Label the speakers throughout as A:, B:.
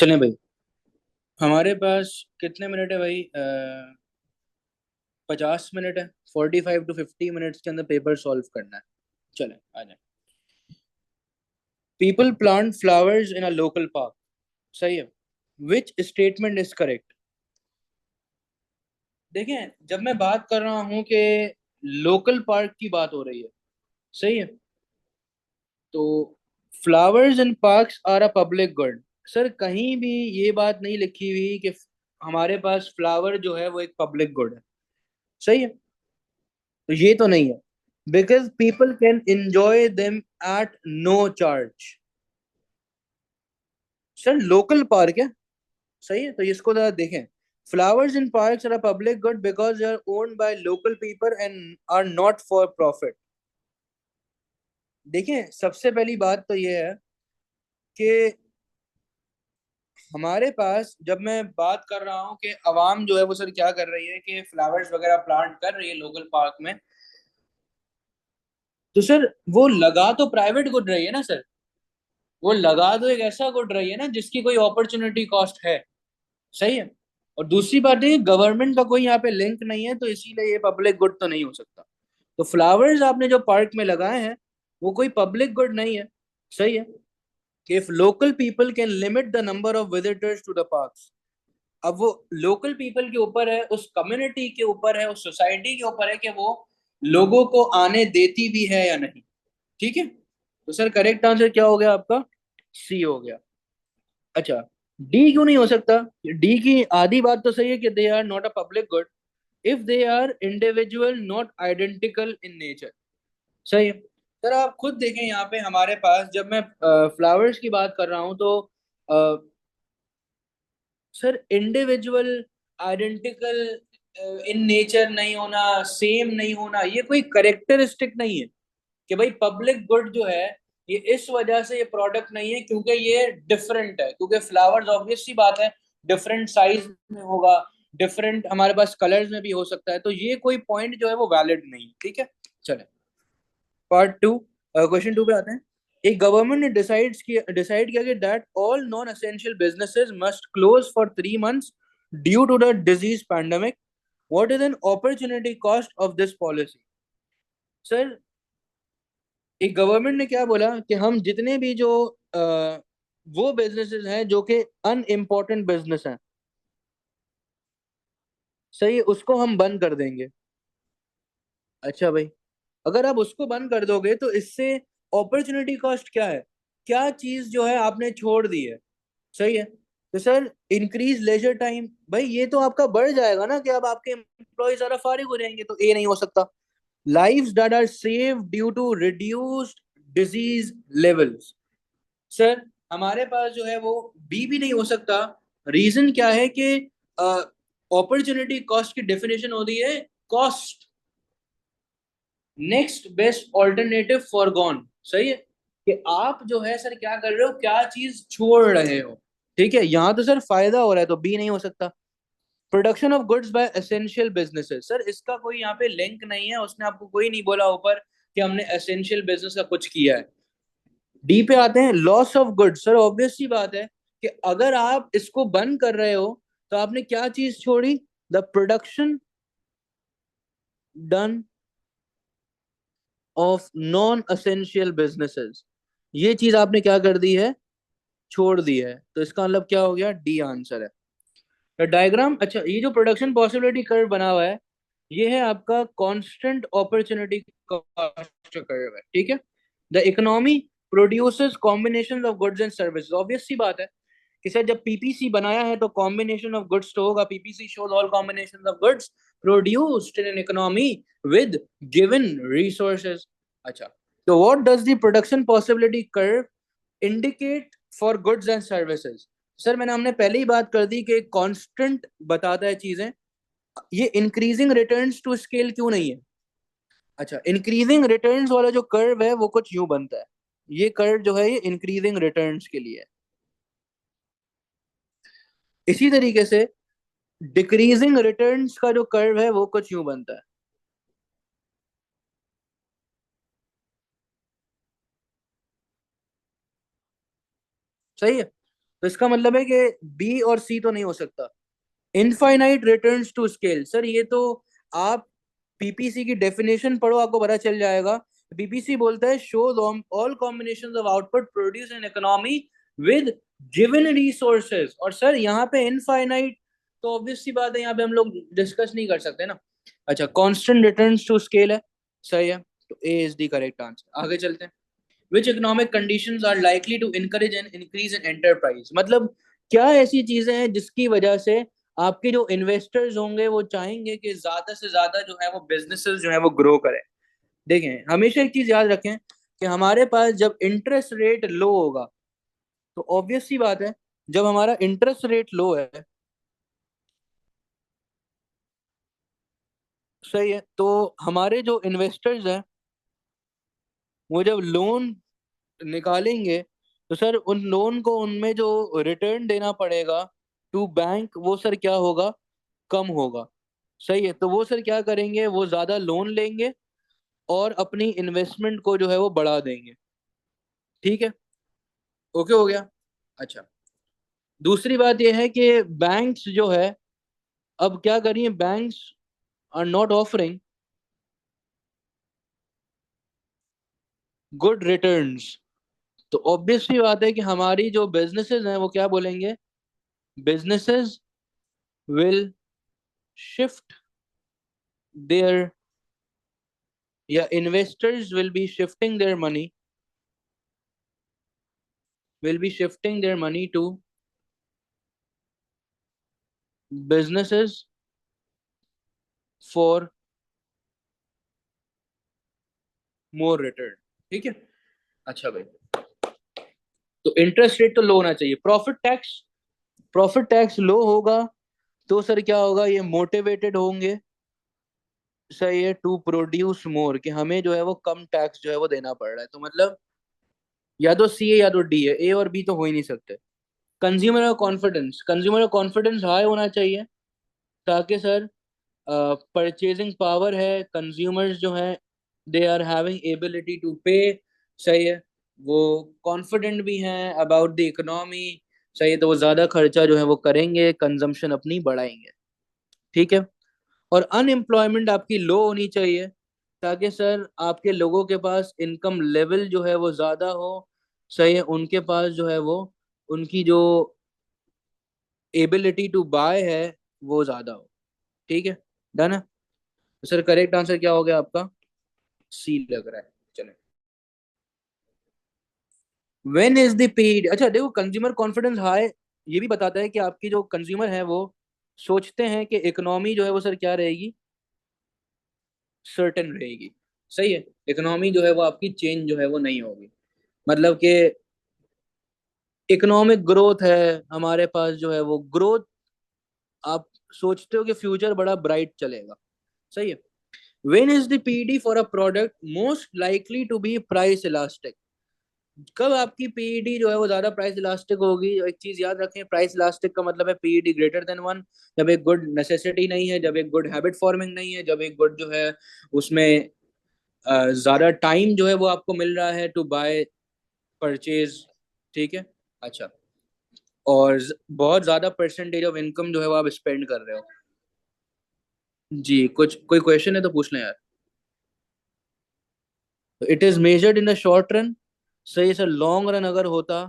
A: चलें भाई। हमारे पास कितने मिनट है भाई? 50 मिनट है। 45 to 50 मिनट्स के अंदर पेपर सॉल्व करना है। चलें आ जाए। People plant flowers in a local park. सही है। Which statement is correct? देखें, जब मैं बात कर रहा हूं कि लोकल पार्क की बात हो रही है, सही है, तो flowers in parks are a public good. Sir कहीं भी ये बात नहीं लिखी हुई कि हमारे पास फ्लावर जो है वो एक पब्लिक गुड है। सही है, तो ये तो नहीं है। Because people can enjoy them at no charge. Sir local park है। सही है, तो इसको जरा देखें। Flowers in parks are public good because they are owned by local people and are not for profit. देखें, सबसे पहली बात तो ये है कि हमारे पास, जब मैं बात कर रहा हूँ कि अवाम जो है वो सर क्या कर रही है कि फ्लावर्स वगैरह प्लांट कर रही है लोकल पार्क में, तो सर वो लगा तो प्राइवेट गुड रही है ना सर। वो लगा तो एक ऐसा गुड रही है ना जिसकी कोई अपॉर्चुनिटी कॉस्ट है। सही है। और दूसरी बात है कि गवर्नमेंट का कोई यहाँ पे लिंक नहीं है, तो इसीलिए ये पब्लिक गुड तो नहीं हो सकता। तो फ्लावर्स आपने जो पार्क में लगाए हैं वो कोई पब्लिक गुड नहीं है। सही है। कि if local people can limit the number of visitors to the parks, अब वो लोकल पीपल के ऊपर है, उस कम्युनिटी के ऊपर है, उस सोसाइटी के ऊपर है कि वो लोगों को आने देती भी है या नहीं। ठीक है, तो सर करेक्ट आंसर क्या हो गया आपका? सी हो गया। अच्छा, डी क्यों नहीं हो सकता? डी की आधी बात तो सही है कि they are not a public good if they are individual not identical in nature. सही है। सर आप खुद देखें, यहाँ पे हमारे पास जब मैं फ्लावर्स की बात कर रहा हूँ तो sir individual identical in nature नहीं होना, सेम नहीं होना, ये कोई करेक्टरिस्टिक नहीं है कि भाई पब्लिक गुड जो है ये इस वजह से ये प्रोडक्ट नहीं है क्योंकि ये डिफरेंट है। क्योंकि फ्लावर्स ऑब्वियस सी बात है डिफरेंट साइज में होगा, डिफरेंट हमारे पास कलर्स में भी हो सकता है, तो ये कोई पॉइंट जो है वो वैलिड नहीं है। ठीक है, चले पार्ट टू, क्वेश्चन टू पे आते हैं। एक गवर्नमेंट ने डिसाइड किया कि that all non essential businesses must close for 3 months due to the disease pandemic. What is an opportunity cost of this policy? Sir एक गवर्नमेंट ने क्या बोला कि हम जितने भी जो वो बिजनेसेस हैं जो कि अनइम्पोर्टेंट बिजनेस हैं, सही है, उसको हम बंद कर देंगे। अच्छा भाई, अगर आप उसको बंद कर दोगे तो इससे अपॉर्चुनिटी कॉस्ट क्या है? क्या चीज जो है आपने छोड़ दी है? सही है, तो सर इंक्रीज लेजर टाइम, भाई ये तो आपका बढ़ जाएगा ना कि अब आपके एम्प्लॉय सारा फारिग हो जाएंगे, तो ए नहीं हो सकता। Lives that are saved due to reduced disease levels. Sir हमारे पास जो है वो बी भी नहीं हो सकता। रीजन क्या है कि अपॉर्चुनिटी कॉस्ट की डेफिनेशन होती है cost next best alternative foregone. सही है, कि आप जो है सर क्या कर रहे हो, क्या चीज छोड़ रहे हो। ठीक है, यहां तो सर फायदा हो रहा है, तो बी नहीं हो सकता। Production of goods by essential businesses, sir इसका कोई यहाँ पे लिंक नहीं है, उसने आपको कोई नहीं बोला ऊपर कि हमने एसेंशियल बिजनेस का कुछ किया है। डी पे आते हैं, loss of goods. Sir obvious सी बात है कि अगर आप इसको बंद कर रहे हो तो आपने क्या चीज छोड़ी? The production done of non essential businesses, ये चीज आपने क्या कर दी है? छोड़ दी है। तो इसका मतलब क्या हो गया? डी आंसर है। तो डायग्राम, अच्छा ये जो प्रोडक्शन पॉसिबिलिटी कर्व बना हुआ है ये है आपका कांस्टेंट अपॉर्चुनिटी कॉस्ट कर्व है। ठीक है, the economy produces combination of goods and services. Obvious सी बात है कि सर जब पीपीसी बनाया है तो कॉम्बिनेशन ऑफ गुड्स तो होगा। PPC shows all combination of goods produced in an economy with given resources. अच्छा, तो what does the production possibility curve indicate for goods and services? Sir मैंने हमने पहले ही बात कर दी कि कांस्टेंट बताता है चीजें। ये इंक्रीजिंग रिटर्न्स टू स्केल क्यों नहीं है? अच्छा, इंक्रीजिंग रिटर्न्स वाला जो कर्व है वो कुछ यूं बनता है, ये कर्व जो है ये इंक्रीजिंग रिटर्न्स के लिए है। इसी तरीके से डिक्रीजिंग रिटर्न्स का जो कर्व है वो कुछ यूं बनता है। सही है, तो इसका मतलब है कि बी और सी तो नहीं हो सकता। Infinite returns to scale, sir ये तो आप पीपीसी की डेफिनेशन पढ़ो, आपको पता चल जाएगा। पीपीसी बोलता है show all combinations of output produce in economy with given resources. और सर यहाँ पे इनफाइनाइट तो ऑब्वियस सी बात है, यहाँ पे हम लोग डिस्कस नहीं कर सकते ना। अच्छा, कांस्टेंट रिटर्न्स टू स्केल है, सही है, तो A is the correct answer. आगे चलते हैं। Which economic conditions are likely to encourage an increase in enterprise, मतलब क्या ऐसी चीजें हैं जिसकी वजह से आपके जो इन्वेस्टर्स होंगे वो चाहेंगे कि ज्यादा से ज्यादा जो है वो बिजनेसेस जो है वो ग्रो करें। देखें, हमेशा एक चीज याद रखें कि हमारे पास जब इंटरेस्ट रेट लो होगा, तो ऑब्वियस सी बात है, जब हमारा इंटरेस्ट रेट लो है, सही है, तो हमारे जो इन्वेस्टर्स हैं वो जब लोन निकालेंगे, तो सर उन लोन को उनमें जो रिटर्न देना पड़ेगा टू बैंक, वो सर क्या होगा, कम होगा। सही है, तो वो सर क्या करेंगे, वो ज्यादा लोन लेंगे और अपनी इन्वेस्टमेंट को जो है वो बढ़ा देंगे। ठीक है, ओके हो गया। अच्छा, दूसरी बात यह है कि बैंक्स जो है, अब क्या करिए, banks are not offering good returns. तो ऑब्वियस सी बात है कि हमारी जो बिजनेसेस हैं वो क्या बोलेंगे, बिजनेसेस विल शिफ्ट देयर, या investors will be shifting their money to businesses for more return। ठीक है, अच्छा भाई, तो इंटरेस्ट रेट तो लो होना चाहिए। प्रॉफिट टैक्स लो होगा, तो सर क्या होगा, ये मोटिवेटेड होंगे, सही है, टू प्रोड्यूस मोर, कि हमें जो है वो कम टैक्स जो है वो देना पड़ रहा है। तो मतलब या तो सी है या तो डी है, ए और बी तो हो ही नहीं सकते। कंज्यूमर का कॉन्फिडेंस हाई होना चाहिए, ताकि सर परचेजिंग पावर है, कंज्यूमर्स जो है they are having ability to pay, सही है, वो कॉन्फिडेंट भी हैं अबाउट द इकोनॉमी, सही है, तो वो ज्यादा खर्चा जो है वो करेंगे, कंजम्पशन अपनी बढ़ाएंगे। ठीक है, और अनएम्प्लॉयमेंट आपकी लो होनी चाहिए, ताकि सर आपके लोगों के पास इनकम लेवल जो है वो ज्यादा हो, सही है, उनके पास जो है वो उनकी जो एबिलिटी टू बाय है वो ज्यादा हो। ठीक है, डन है। तो सर करेक्ट आंसर क्या हो गया आपका, सी लग रहा है। चले, व्हेन इज द पीरियड, अच्छा देखो, कंज्यूमर कॉन्फिडेंस हाई ये भी बताता है कि आपकी जो कंज्यूमर है वो सोचते हैं कि इकोनॉमी जो है वो सर क्या रहेगी, सर्टेन रहेगी। सही है, इकोनॉमी जो है वो आपकी चेंज जो है वो नहीं होगी, मतलब कि इकोनॉमिक ग्रोथ है हमारे पास जो है वो ग्रोथ, आप सोचते हो कि फ्यूचर बड़ा ब्राइट चलेगा। सही है, when is the PD for a product most likely to be price elastic, कब आपकी पीईडी जो है वो ज्यादा प्राइस इलास्टिक होगी। एक चीज याद रखें, प्राइस इलास्टिक का मतलब है पीईडी ग्रेटर देन वन, जब एक गुड नेसेसिटी नहीं है, जब एक गुड हैबिट फॉर्मिंग नहीं है, जब एक गुड जो है उसमें ज्यादा टाइम जो है वो आपको मिल रहा है टू बाय परचेज। ठीक है, अच्छा, और बहुत ज्यादा परसेंटेज ऑफ इनकम जो है वो आप स्पेंड कर रहे हो। जी, कुछ कोई क्वेश्चन है तो पूछ लें यार। It is measured in the short run, सही सर, लॉन्ग रन अगर होता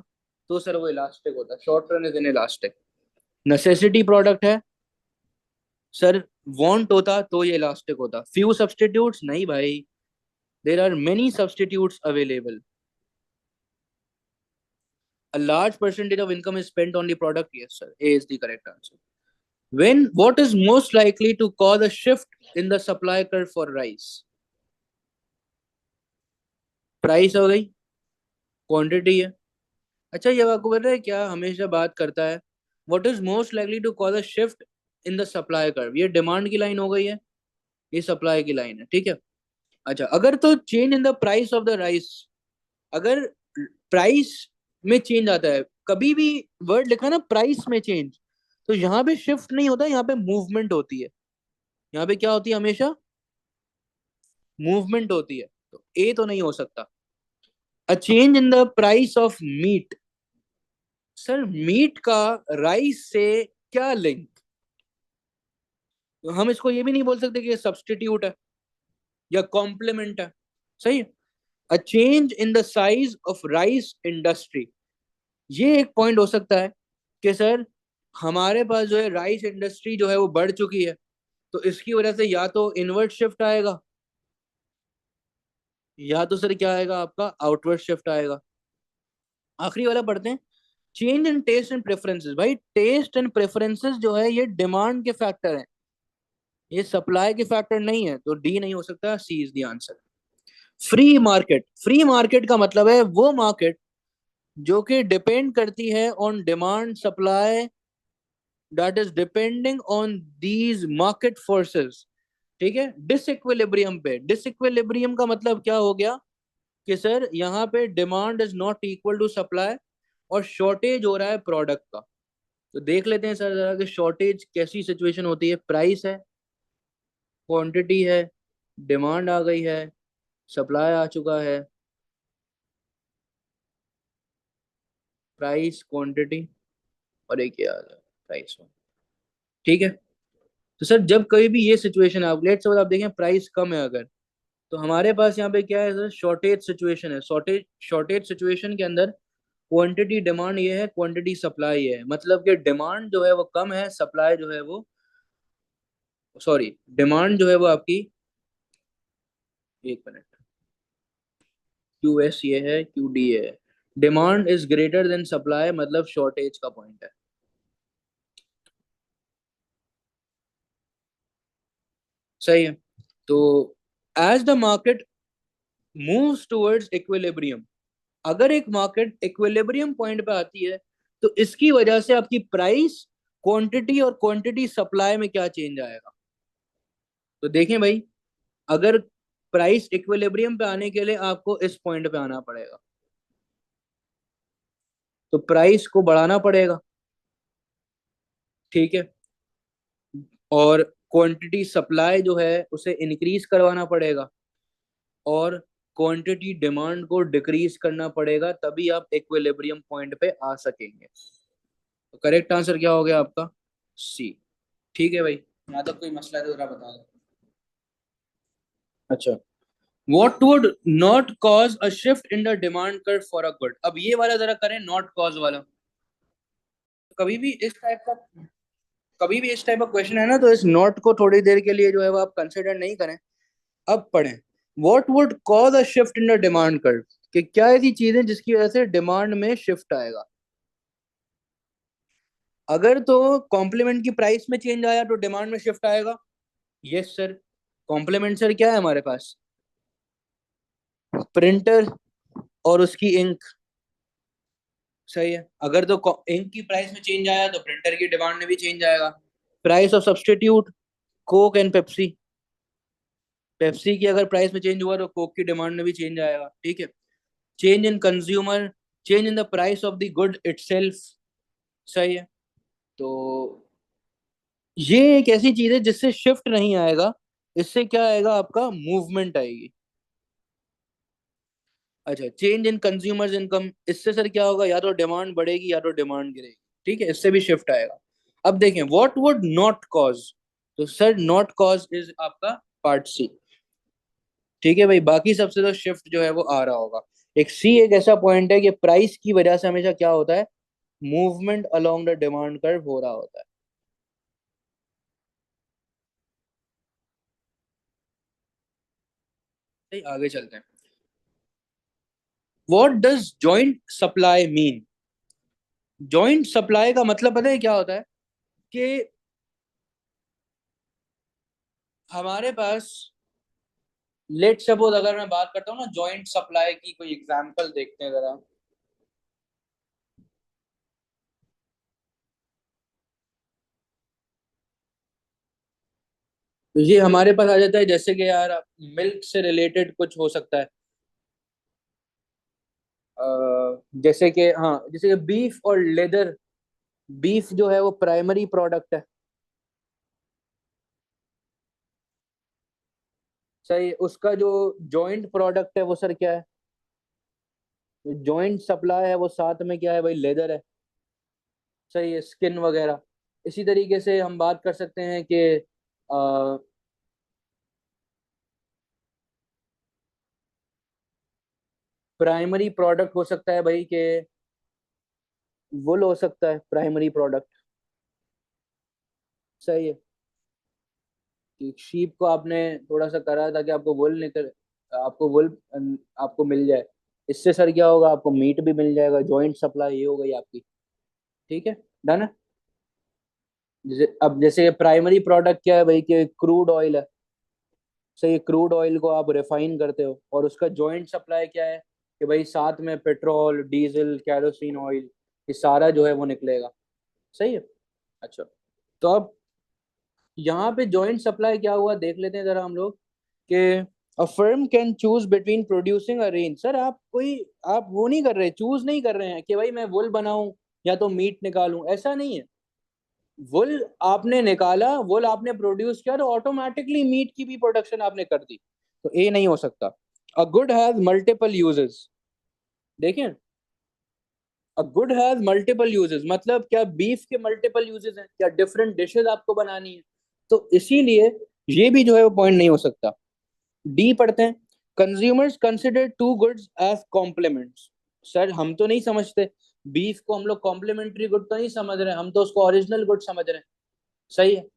A: तो सर वो इलास्टिक होता, short run is inelastic. Necessity product है सर, वांट होता तो ये इलास्टिक होता। फ्यू सब्सटीट्यूट्स नहीं भाई, there are many substitutes available. A large percentage of income is spent on the product, yes sir, A is the correct answer। When, what is most likely to cause a shift in the supply curve for rice, price हो गई, quantity है। अच्छा, ये आपको पता है क्या हमेशा बात करता है, what is most likely to cause a shift in the supply curve, ये डिमांड की लाइन हो गई है, ये सप्लाई की लाइन है। ठीक है, अच्छा, अगर तो change in the price of the rice, अगर प्राइस में चेंज आता है, कभी भी वर्ड लिखा ना प्राइस में चेंज, तो यहाँ पे शिफ्ट नहीं होता, यहाँ पे मूवमेंट होती है। यहाँ पे क्या होती है हमेशा, मूवमेंट होती है, तो ए तो नहीं हो सकता। A change in the price of meat, sir meat का राइस से क्या लिंक? तो हम इसको ये भी नहीं बोल सकते कि ये सब्स्टिट्यूट है या कॉम्प्लीमेंट है। सही है। अ change in the size of rice industry, ये एक पॉइंट हो सकता है कि सर हमारे पास जो है राइस इंडस्ट्री जो है वो बढ़ चुकी है, तो इसकी वजह से या तो इनवर्ट शिफ्ट आएगा, या तो सर क्या आएगा आपका आउटवर्ड शिफ्ट आएगा। आखिरी वाला पढ़ते हैं। Change in taste and preferences, भाई टेस्ट एंड प्रेफरेंसेस जो है ये डिमांड के फैक्टर है, ये सप्लाई के फैक्टर नहीं है, तो डी नहीं हो सकता, C is the answer. Free market, free market का मतलब है वो मार्केट जो कि डिपेंड करती है on demand supply, that is depending on these market forces. ठीक है। डिसइक्विलिब्रियम पे, डिसइक्विलिब्रियम का मतलब क्या हो गया कि सर यहाँ पे demand is not equal to supply और शॉर्टेज हो रहा है प्रोडक्ट का। तो देख लेते हैं सर जरा कि शॉर्टेज कैसी सिचुएशन होती है। प्राइस है, क्वांटिटी है, डिमांड आ गई है, सप्लाई आ चुका है, प्राइस क्वांटिटी और एक ये आ गया प्राइस। ठीक है। तो सर जब कभी भी ये सिचुएशन है, आप लेट सपोज आप देखें प्राइस कम है अगर, तो हमारे पास यहाँ पे क्या है सर, शॉर्टेज सिचुएशन है। शॉर्टेज शॉर्टेज सिचुएशन के अंदर क्वांटिटी डिमांड ये है, क्वांटिटी सप्लाई ये है, मतलब कि डिमांड जो है वो कम है, सप्लाई जो है वो, सॉरी, डिमांड जो है वो आपकी, एक मिनट, क्यू एस ये है, क्यू डी है, demand is greater than supply, मतलब शॉर्टेज का पॉइंट है। सही है। तो as the market moves towards equilibrium, अगर एक मार्केट इक्विलिब्रियम पॉइंट पे आती है तो इसकी वजह से आपकी प्राइस, क्वांटिटी और क्वांटिटी सप्लाई में क्या चेंज आएगा। तो देखें भाई, अगर प्राइस इक्विलिब्रियम पे आने के लिए आपको इस पॉइंट पे आना पड़ेगा, तो प्राइस को बढ़ाना पड़ेगा। ठीक है। और क्वांटिटी सप्लाई जो है उसे इंक्रीज करवाना पड़ेगा, और क्वांटिटी डिमांड को डिक्रीज करना पड़ेगा, तभी आप इक्विलिब्रियम पॉइंट पे आ सकेंगे। तो करेक्ट आंसर क्या हो गया आपका, सी। ठीक है भाई, यहाँ तक कोई मसला है तो जरा बता दो। अच्छा, what would not cause a shift in the demand curve for a good? अब ये वाला जरा करें, not cause वाला। कभी भी इस टाइप का कभी भी इस टाइप का क्वेश्चन है ना, तो इस नोट को थोड़ी देर के लिए जो है वो आप कंसिडर नहीं करें, अब पढ़ें। What would cause a shift in the demand curve, कि क्या ऐसी चीजें जिसकी वजह से डिमांड में शिफ्ट आएगा। अगर तो कॉम्प्लीमेंट की प्राइस में चेंज आया तो डिमांड में शिफ्ट आएगा। Yes sir. कॉम्प्लीमेंट सर क्या है हमारे पास, प्रिंटर और उसकी इंक। सही है। अगर तो इंक की प्राइस में चेंज आया तो प्रिंटर की डिमांड में भी चेंज आएगा। Price of substitute, Coke and Pepsi, Pepsi की अगर प्राइस में चेंज हुआ तो कोक की डिमांड में भी चेंज आएगा। ठीक है। Change in consumer, change in the price of the good itself. सही है। तो ये एक ऐसी चीज है जिससे शिफ्ट नहीं आएगा, इससे क्या आएगा आपका मूवमेंट आएगी। अच्छा, चेंज इन कंज्यूमर्स इनकम, इससे सर क्या होगा, या तो डिमांड बढ़ेगी या तो डिमांड गिरेगी। ठीक है, इससे भी शिफ्ट आएगा। अब देखें व्हाट वुड नॉट कॉज, तो सर नॉट कॉज इज आपका पार्ट सी। ठीक है भाई, बाकी सबसे तो शिफ्ट जो है वो आ रहा होगा। एक सी एक ऐसा पॉइंट है कि प्राइस की वजह से हमेशा क्या होता है, movement along the demand curve हो रहा होता है। सही, आगे चलते हैं। What does joint supply mean? Joint supply का मतलब पता है क्या होता है, कि हमारे पास, लेट सपोज अगर मैं बात करता हूँ ना जॉइंट सप्लाई की, कोई एग्जांपल देखते हैं जरा। तो ये हमारे पास आ जाता है जैसे कि यार मिल्क से रिलेटेड कुछ हो सकता है। जैसे कि हाँ, जैसे कि बीफ और लेदर, बीफ जो है वो प्राइमरी प्रोडक्ट है। सही, उसका जो जॉइंट प्रोडक्ट है वो सर क्या है, जॉइंट सप्लाई है वो साथ में क्या है भाई, लेदर है। सही है, स्किन वगैरह। इसी तरीके से हम बात कर सकते हैं कि प्राइमरी प्रोडक्ट हो सकता है भाई कि वुल हो सकता है प्राइमरी प्रोडक्ट। सही है कि शीप को आपने थोड़ा सा करा ताकि आपको वुल निकल, आपको वुल आपको मिल जाए। इससे सर क्या होगा, आपको मीट भी मिल जाएगा, जॉइंट सप्लाई ये हो गई आपकी। ठीक है, डन है। जैसे अब जैसे प्राइमरी प्रोडक्ट क्या है भाई कि क्रूड ऑयल है। सही, क्रूड ऑयल को आप रिफाइन करते हो और उसका जॉइंट सप्लाई क्या है कि भाई साथ में पेट्रोल, डीजल, कैरोसिन ऑयल, ये सारा जो है वो निकलेगा। सही है। अच्छा, तो अब यहाँ पे जॉइंट सप्लाई क्या हुआ देख लेते हैं जरा हम लोग कि a firm can choose between producing a range. Sir आप कोई, आप वो नहीं कर रहे, चूज नहीं कर रहे हैं कि भाई मैं वुल बनाऊं या तो मीट निकालूं, ऐसा नहीं है। वुल आपने निकाला, वुल आपने प्रोड्यूस किया तो ऑटोमेटिकली मीट की भी प्रोडक्शन आपने कर दी। तो ये नहीं हो सकता। A good has multiple uses. देखें, a good has multiple uses मतलब क्या, बीफ के मल्टीपल यूजेस हैं क्या, डिफरेंट डिशेस आपको बनानी है। तो इसीलिए ये भी जो है वो पॉइंट नहीं हो सकता। डी पढ़ते हैं। Consumers consider two goods as complements. Sir हम तो नहीं समझते, बीफ को हम लोग कॉम्प्लीमेंट्री गुड तो नहीं समझ रहे, हम तो उसको ओरिजिनल गुड समझ रहे हैं। सही है।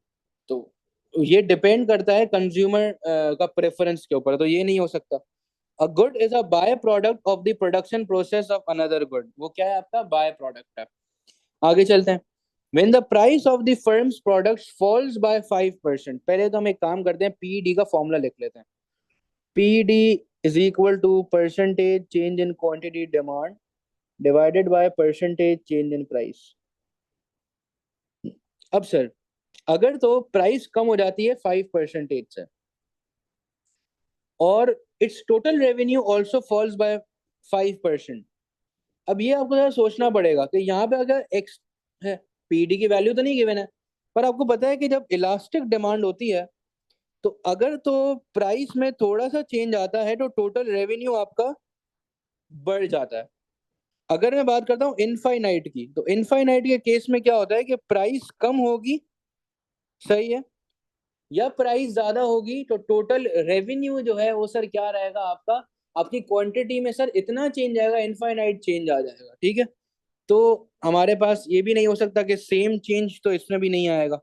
A: तो ये डिपेंड करता है कंज्यूमर का प्रेफरेंस के ऊपर, तो ये नहीं हो सकता। A good is a by product of the production process of another good, वो क्या है आपका बाय प्रोडक्ट है। आगे चलते हैं। When the price of the firm's products falls by 5%, पहले तो हम एक काम करते हैं, पीडी का फॉर्मूला लिख लेते हैं। PD is equal to percentage change in quantity demand divided by percentage change in price. अब सर, अगर तो प्राइस कम हो जाती है 5% से और its total revenue also falls by 5%। अब ये आपको जरा सोचना पड़ेगा कि यहाँ पे अगर एक्स है, पीडी की वैल्यू तो नहीं गिवन है, पर आपको पता है कि जब इलास्टिक डिमांड होती है तो अगर तो प्राइस में थोड़ा सा चेंज आता है तो टोटल रेवेन्यू आपका बढ़ जाता है। अगर मैं बात करता हूँ इनफाइनाइट की, तो इनफाइनाइट के केस में क्या होता है कि प्राइस कम होगी, सही है, या प्राइस ज्यादा होगी तो टोटल रेवेन्यू जो है वो सर क्या रहेगा आपका, आपकी क्वांटिटी में सर इतना चेंज आएगा, इनफाइनाइट चेंज आ जाएगा। ठीक है। तो हमारे पास ये भी नहीं हो सकता कि सेम चेंज तो इसमें भी नहीं आएगा।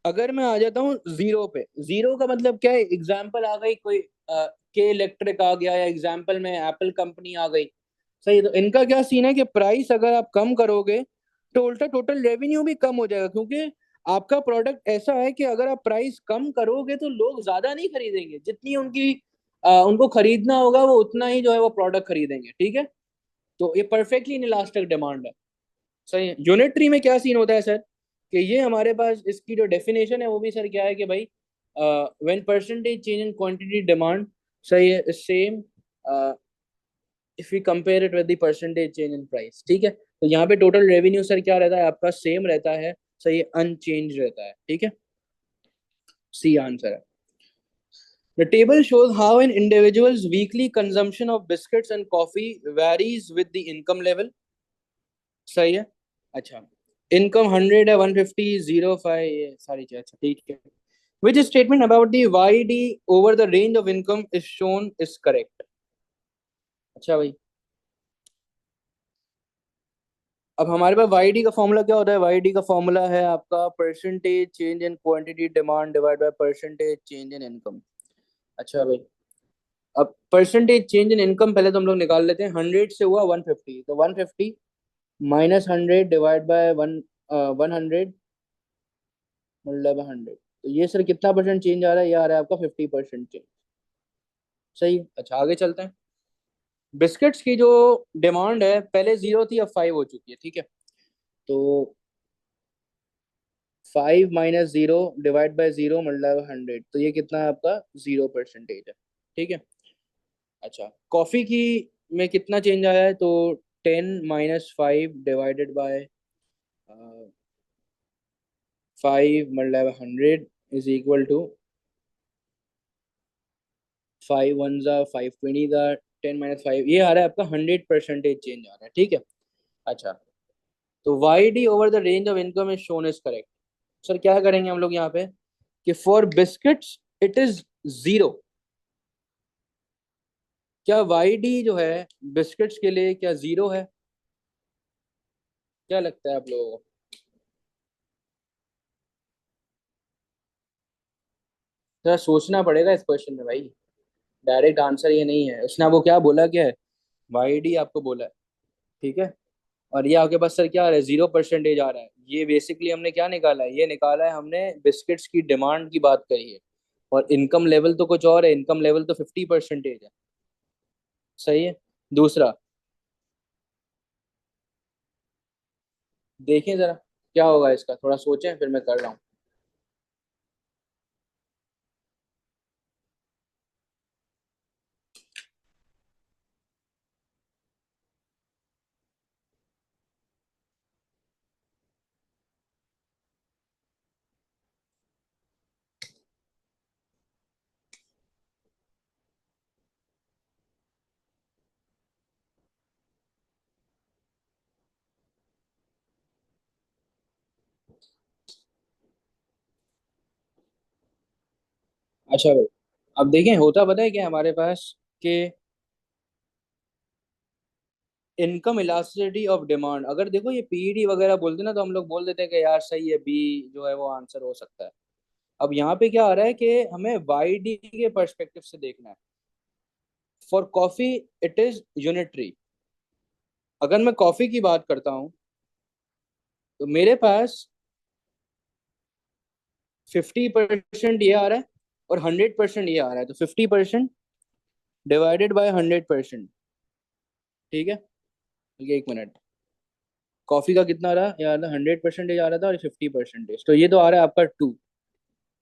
A: अगर मैं आ जाता हूँ जीरो पे, जीरो का मतलब क्या है, एग्जाम्पल आ गई कोई के इलेक्ट्रिक आ गया, या एग्जाम्पल में एप्पल कंपनी आ गई। सही है, तो इनका क्या सीन है कि प्राइस अगर आप कम करोगे तो उल्टा टोटल रेवेन्यू भी कम हो जाएगा, क्योंकि आपका प्रोडक्ट ऐसा है कि अगर आप प्राइस कम करोगे तो लोग ज्यादा नहीं खरीदेंगे, जितनी उनकी उनको खरीदना होगा वो उतना ही जो है वो प्रोडक्ट खरीदेंगे। ठीक है। तो ये परफेक्टली इनलास्टिक डिमांड है। सही है। यूनिटरी में क्या सीन होता है सर कि ये हमारे पास इसकी जो डेफिनेशन है वो भी सर क्या है कि भाई when percentage change in quantity demand, सही है, same if you compare it with the percentage change in price. ठीक है। तो यहाँ पे टोटल रेवेन्यू सर क्या रहता है आपका, सेम रहता है। सही है, अनचेंज रहता है। ठीक है, सी आंसर है। The table shows how an individual's weekly consumption of biscuits and coffee varies with the income level। सही है। अच्छा, इनकम 100 है, 150, 05, ये सारी चीज। अच्छा ठीक है। Which statement about the YD over the range of income is shown is correct। अच्छा भाई, अब हमारे पास वाईडी का फॉर्मूला क्या होता है, वाईडी का फॉर्मूला है आपका percentage change in quantity demand divide by percentage change in income. अच्छा भाई, अब परसेंटेज चेंज इन इनकम पहले तो हम लोग निकाल लेते हैं। 100 से हुआ 150, तो 150 minus 100 divide by 100 multiply by 100, तो ये सर कितना परसेंट चेंज आ रहा है, ये आ रहा है आपका 50% चेंज। सही है। अच्छा आगे चलते हैं। बिस्किट्स की जो डिमांड है पहले 0 थी, अब 5 हो चुकी है। ठीक है। तो 5 minus 0 divide by 0 multiply by 100, तो ये कितना है आपका 0% है। ठीक है। अच्छा, कॉफी की में कितना चेंज आया है, तो 10 - 5 divided by 5 multiply by 100 is equal to 5 one ज़ा 5 20 ज़ा 10 - 5, ये आ रहा है आपका 100% चेंज आ रहा है। ठीक है। अच्छा, तो Y D over the range of income is shown is correct. Sir क्या करेंगे हम लोग यहाँ पे कि for biscuits it is zero. क्या वाई डी जो है बिस्किट्स के लिए क्या जीरो है? क्या लगता है आप लोगों को? थोड़ा सोचना पड़ेगा इस क्वेश्चन में भाई। डायरेक्ट आंसर ये नहीं है। उसने आपको क्या बोला, क्या है? वाई डी आपको बोला है। ठीक है। और ये आपके पास सर क्या आ रहा है, 0% आ रहा है। ये बेसिकली हमने क्या निकाला है, ये निकाला है हमने बिस्किट्स की डिमांड की बात करी है। और इनकम लेवल तो कुछ और है, इनकम लेवल तो 50% है। सही है। दूसरा, देखें जरा क्या होगा इसका, थोड़ा सोचें फिर मैं कर रहा हूँ। अच्छा भाई, अब देखें होता पता है क्या हमारे पास कि इनकम इलास्टिसिटी ऑफ डिमांड, अगर देखो ये पीईडी वगैरह बोलते ना तो हम लोग बोल देते हैं कि यार सही है, बी जो है वो आंसर हो सकता है। अब यहाँ पे क्या आ रहा है कि हमें वाई डी के पर्सपेक्टिव से देखना है। For coffee it is unitary. अगर मैं कॉफी की बात करता हूँ तो मेरे पास 50% ये आ रहा है और 100% ये आ रहा है, तो 50% डिवाइडेड बाय 100%। ठीक है। ये एक मिनट, कॉफी का कितना रहा यार, 100% आ रहा था और 50%, तो ये तो आ रहा है आपका 2।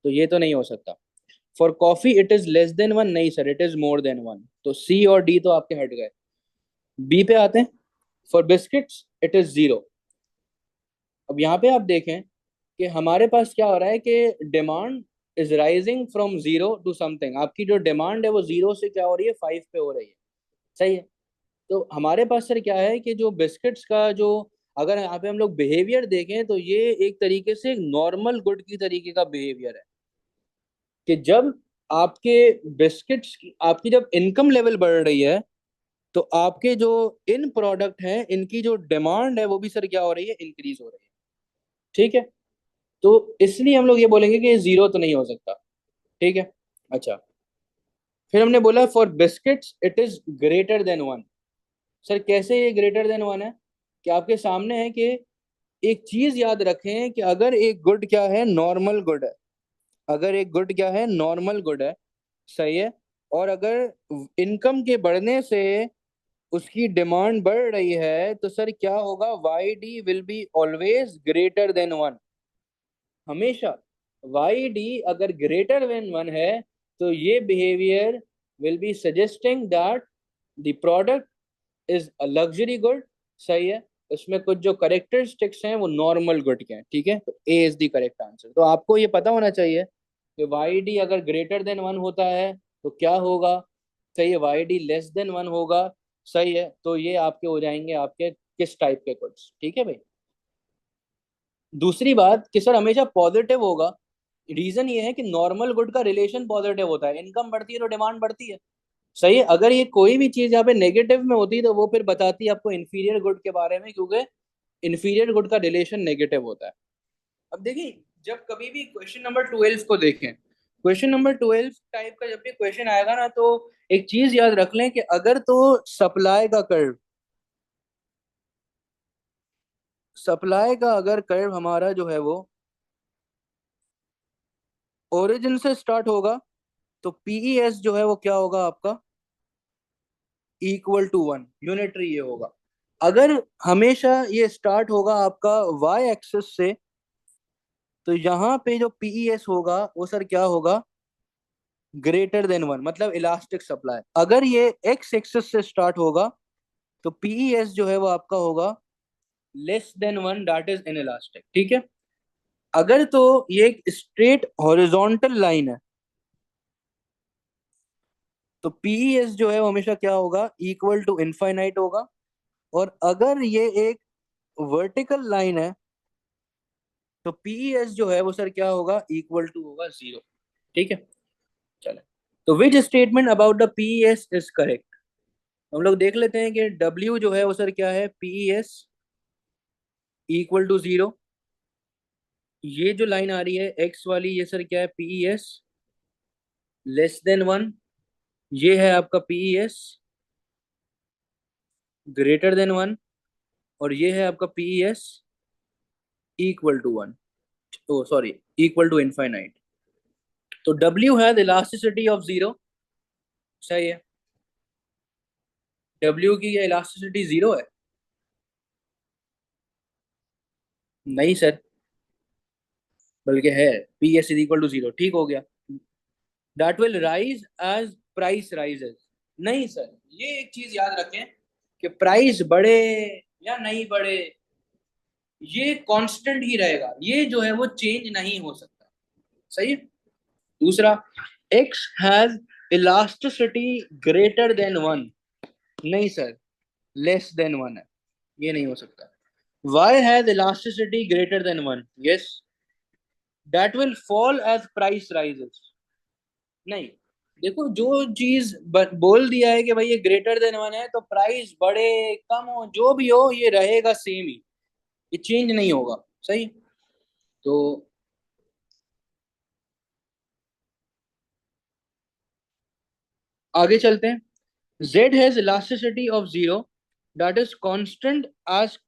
A: तो ये तो नहीं हो सकता। For coffee it is less than 1, नहीं sir, it is more than 1। तो सी और डी तो आपके हट गए। बी पे आते हैं। For biscuits it is zero. अब यहाँ पे आप देखें कि हमारे पास क्या हो रहा है कि demand is rising from zero to something. आपकी जो डिमांड है वो जीरो से क्या हो रही है, 5 पे हो रही है। सही है। तो हमारे पास सर क्या है कि जो बिस्किट्स का जो, अगर यहाँ पे हम लोग बिहेवियर देखें तो ये एक तरीके से नॉर्मल गुड की तरीके का बिहेवियर है। कि जब आपके बिस्किट्स की, आपकी जब इनकम लेवल बढ़ रही है तो आपके जो इन प्रोडक्ट हैं इनकी जो डिमांड है वो भी सर क्या हो रही है, इंक्रीज हो रही है। ठीक है। तो इसलिए हम लोग ये बोलेंगे कि जीरो तो नहीं हो सकता। ठीक है। अच्छा, फिर हमने बोला for biscuits it is greater than 1। Sir कैसे ये ग्रेटर देन 1 है? कि आपके सामने है कि एक चीज याद रखें कि अगर एक गुड क्या है, नॉर्मल गुड है। अगर एक गुड क्या है, नॉर्मल गुड है। सही है। और अगर इनकम के बढ़ने से उसकी डिमांड बढ़ रही है तो सर क्या होगा, Y D will be always greater than 1। हमेशा वाई डी अगर ग्रेटर देन 1 है तो ये behaviour will be suggesting that the product is a luxury good. सही है। उसमें कुछ जो करेक्टरिस्टिक्स हैं वो नॉर्मल गुड के हैं। ठीक है। तो A is the correct answer. तो आपको ये पता होना चाहिए कि वाई डी अगर ग्रेटर देन 1 होता है तो क्या होगा। सही है। वाई डी लेस देन 1 होगा। सही है। तो ये आपके हो जाएंगे आपके किस टाइप के गुड्स। ठीक है भाई। दूसरी बात कि सर हमेशा पॉजिटिव होगा। रीजन ये है कि नॉर्मल गुड का रिलेशन पॉजिटिव होता है, इनकम बढ़ती है तो डिमांड बढ़ती है। सही है। अगर ये कोई भी चीज यहाँ पे नेगेटिव में होती तो वो फिर बताती है आपको इन्फीरियर गुड के बारे में, क्योंकि इन्फीरियर गुड का रिलेशन नेगेटिव होता है। अब देखिए, जब कभी भी क्वेश्चन नंबर 12 को देखें, क्वेश्चन नंबर 12 टाइप का जब भी क्वेश्चन आएगा ना तो एक चीज याद रख लें कि अगर तो सप्लाई का कर्व, सप्लाई का अगर कर्व हमारा जो है वो ओरिजिन से स्टार्ट होगा तो पीईएस जो है वो क्या होगा आपका, इक्वल टू 1, यूनिटरी ये होगा। अगर हमेशा ये स्टार्ट होगा आपका वाई एक्सिस से तो यहाँ पे जो पीईएस होगा वो सर क्या होगा, ग्रेटर देन 1, मतलब इलास्टिक सप्लाई। अगर ये एक्स एक्सिस से स्टार्ट होगा तो पीईएस जो है वो आपका होगा less than 1, that is in elastic. ठीक है। अगर तो ये एक स्ट्रेट हॉरिजॉन्टल लाइन है तो पीईएस जो है वो हमेशा क्या होगा, इक्वल टू इनफाइनाइट होगा। और अगर ये एक वर्टिकल लाइन है तो पीईएस जो है वो सर क्या होगा, इक्वल टू होगा 0। ठीक है, चलो। तो विच statement about the PES is correct? हम लोग देख लेते हैं कि डब्ल्यू जो है वो सर क्या है, पीईएस इक्वल टू 0। ये जो लाइन आ रही है एक्स वाली, ये सर क्या है, पीईएस लेस देन 1। ये है आपका पीईएस ग्रेटर देन 1। और ये है आपका PES equal to 1, oh sorry, equal to infinite. तो डब्ल्यू है द इलास्टिसिटी ऑफ 0। सही है, डब्ल्यू की ये इलास्टिसिटी 0 है। नहीं सर, बल्कि है, P S is equal to 0। ठीक हो गया। That will rise as price rises. नहीं सर, ये एक चीज याद रखें कि प्राइस बढ़े या नहीं बढ़े, ये कांस्टेंट ही रहेगा, ये जो है वो चेंज नहीं हो सकता। सही है। दूसरा, x has elasticity greater than 1। नहीं सर, लेस देन 1 है, ये नहीं हो सकता। y has elasticity greater than 1, yes, that will fall as price rises। नहीं, देखो जो चीज बोल दिया है कि भाई ये ग्रेटर देन 1 है तो प्राइस बढ़े कम हो जो भी हो ये रहेगा सेम ही, ये चेंज नहीं होगा। सही। तो आगे चलते हैं। z has elasticity of 0 that is constant as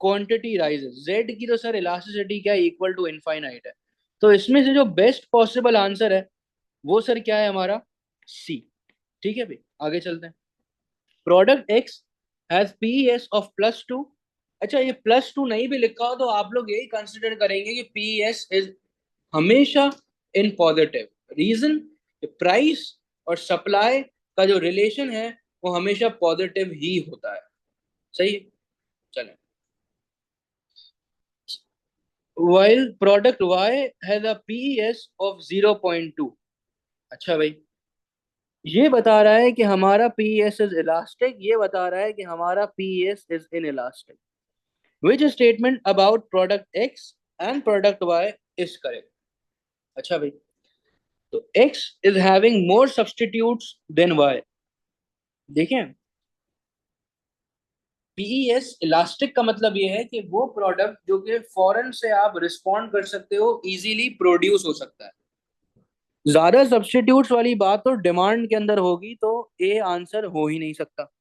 A: quantity rises। z की तो सर इलास्टिसिटी क्या है, इक्वल टू इनफाइनाइट है। तो इसमें से जो बेस्ट पॉसिबल आंसर है वो सर क्या है हमारा, सी। ठीक है भाई, आगे चलते हैं। Product x has P S of +2। अच्छा, ये +2 नहीं भी लिखा हो तो आप लोग यही कंसिडर करेंगे कि पी एस इज हमेशा इन पॉजिटिव। रीजन, प्राइस और सप्लाई का जो रिलेशन है वो हमेशा पॉजिटिव ही होता है। सही है? चलें। while product y has a PES of 0.2। अच्छा भाई, ये बता रहा है कि हमारा पीएस इज इलास्टिक, ये बता रहा है कि हमारा PS is inelastic. Which statement about product X and product Y is correct? अच्छा भाई, तो X is having more substitutes than Y. देखें, पीईएस इलास्टिक का मतलब ये है कि वो प्रोडक्ट जो कि फॉरेन से आप रिस्पॉन्ड कर सकते हो, इजीली प्रोड्यूस हो सकता है। ज्यादा सब्सटीट्यूट्स वाली बात तो डिमांड के अंदर होगी, तो ए आंसर हो ही नहीं सकता।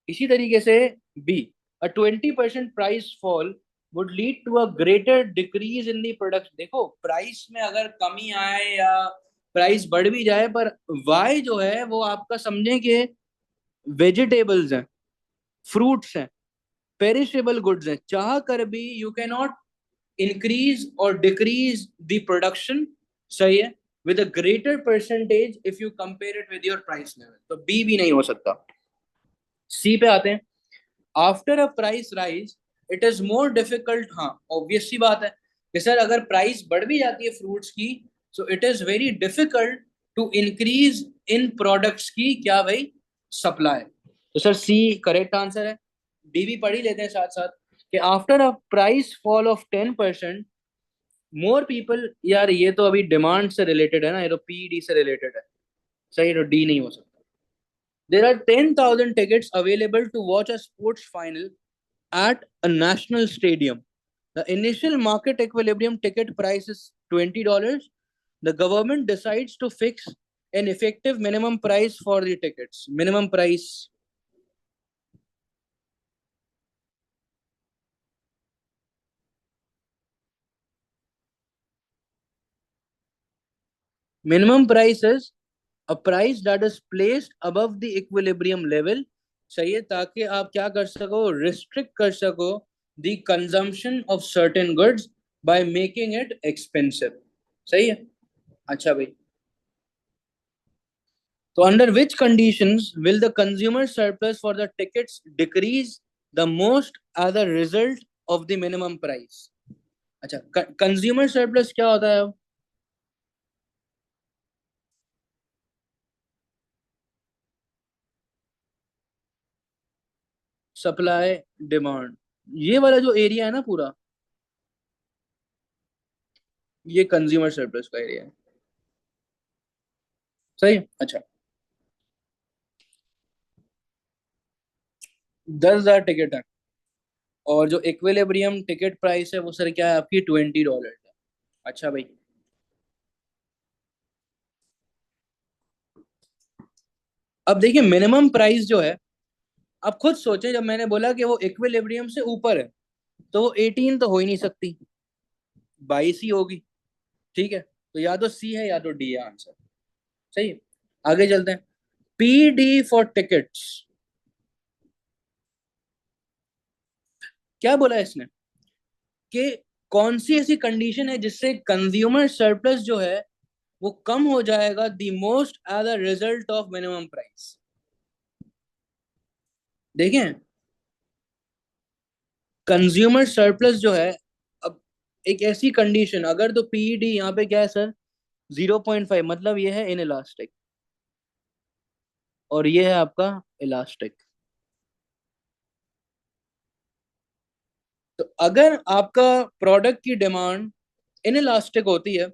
A: इसी तरीके से B, a 20% price fall would lead to a greater decrease in the product. देखो, प्राइस में अगर कमी आए या प्राइस बढ़ भी जाए, पर वाई जो है वो आपका समझें कि वेजिटेबल्स हैं, फ्रूट्स हैं, पेरिशेबल गुड्स हैं, चाह कर भी यू कैन नॉट इंक्रीज और डिक्रीज द प्रोडक्शन। सही है, with a greater percentage if you compare it with your price level. तो बी भी नहीं हो सकता। सी पे आते हैं। After a price rise it is more difficult. हाँ, ऑब्वियस सी बात है कि सर अगर प्राइस बढ़ भी जाती है फ्रूट्स की, so it is very difficult to increase in products की क्या भाई, सप्लाई। तो सर सी करेक्ट आंसर है। डी भी पढ़ ही लेते हैं साथ साथ कि after a price fall of 10% more people. यार ये तो अभी डिमांड से रिलेटेड है ना, ये तो पीडी से रिलेटेड है। सही, तो डी नहीं हो सकता। There are 10,000 tickets available to watch a sports final at a national stadium. The initial market equilibrium ticket price is $20. The government decides to fix an effective minimum price for the tickets. Minimum price is a price that is placed above the equilibrium level। सही है, ताकि आप क्या कर सको, restrict कर सको the consumption of certain goods by making it expensive। सही है। अच्छा भाई, तो under which conditions will the consumer surplus for the tickets decrease the most as a result of the minimum price? अच्छा, कंज्यूमर सरप्लस क्या होता है? Supply demand. ये वाला जो एरिया है ना पूरा, ये कंज्यूमर सरप्लस का एरिया है। सही है। अच्छा, 10,000 टिकट है, और जो इक्विलिब्रियम टिकट प्राइस है वो सर क्या है आपकी, $20 है। अच्छा भाई, अब देखिए मिनिमम प्राइस जो है, आप खुद सोचें, जब मैंने बोला कि वो इक्विलिब्रियम से ऊपर है, तो वो 18 तो हो ही नहीं सकती, 22 ही होगी। ठीक है, तो या तो सी है या तो डी है आंसर। सही है। आगे चलते हैं। पी डी फॉर टिकट्स, क्या बोला है इसने, कि कौन सी ऐसी कंडीशन है जिससे कंज्यूमर सरप्लस जो है वो कम हो जाएगा the most as a result of minimum price. देखें, कंज्यूमर सरप्लस जो है, अब एक ऐसी कंडीशन, अगर तो पीईडी यहाँ पे क्या है सर, 0.5, मतलब ये है इन इलास्टिक, और ये है आपका इलास्टिक। तो अगर आपका प्रोडक्ट की डिमांड इन इलास्टिक होती है,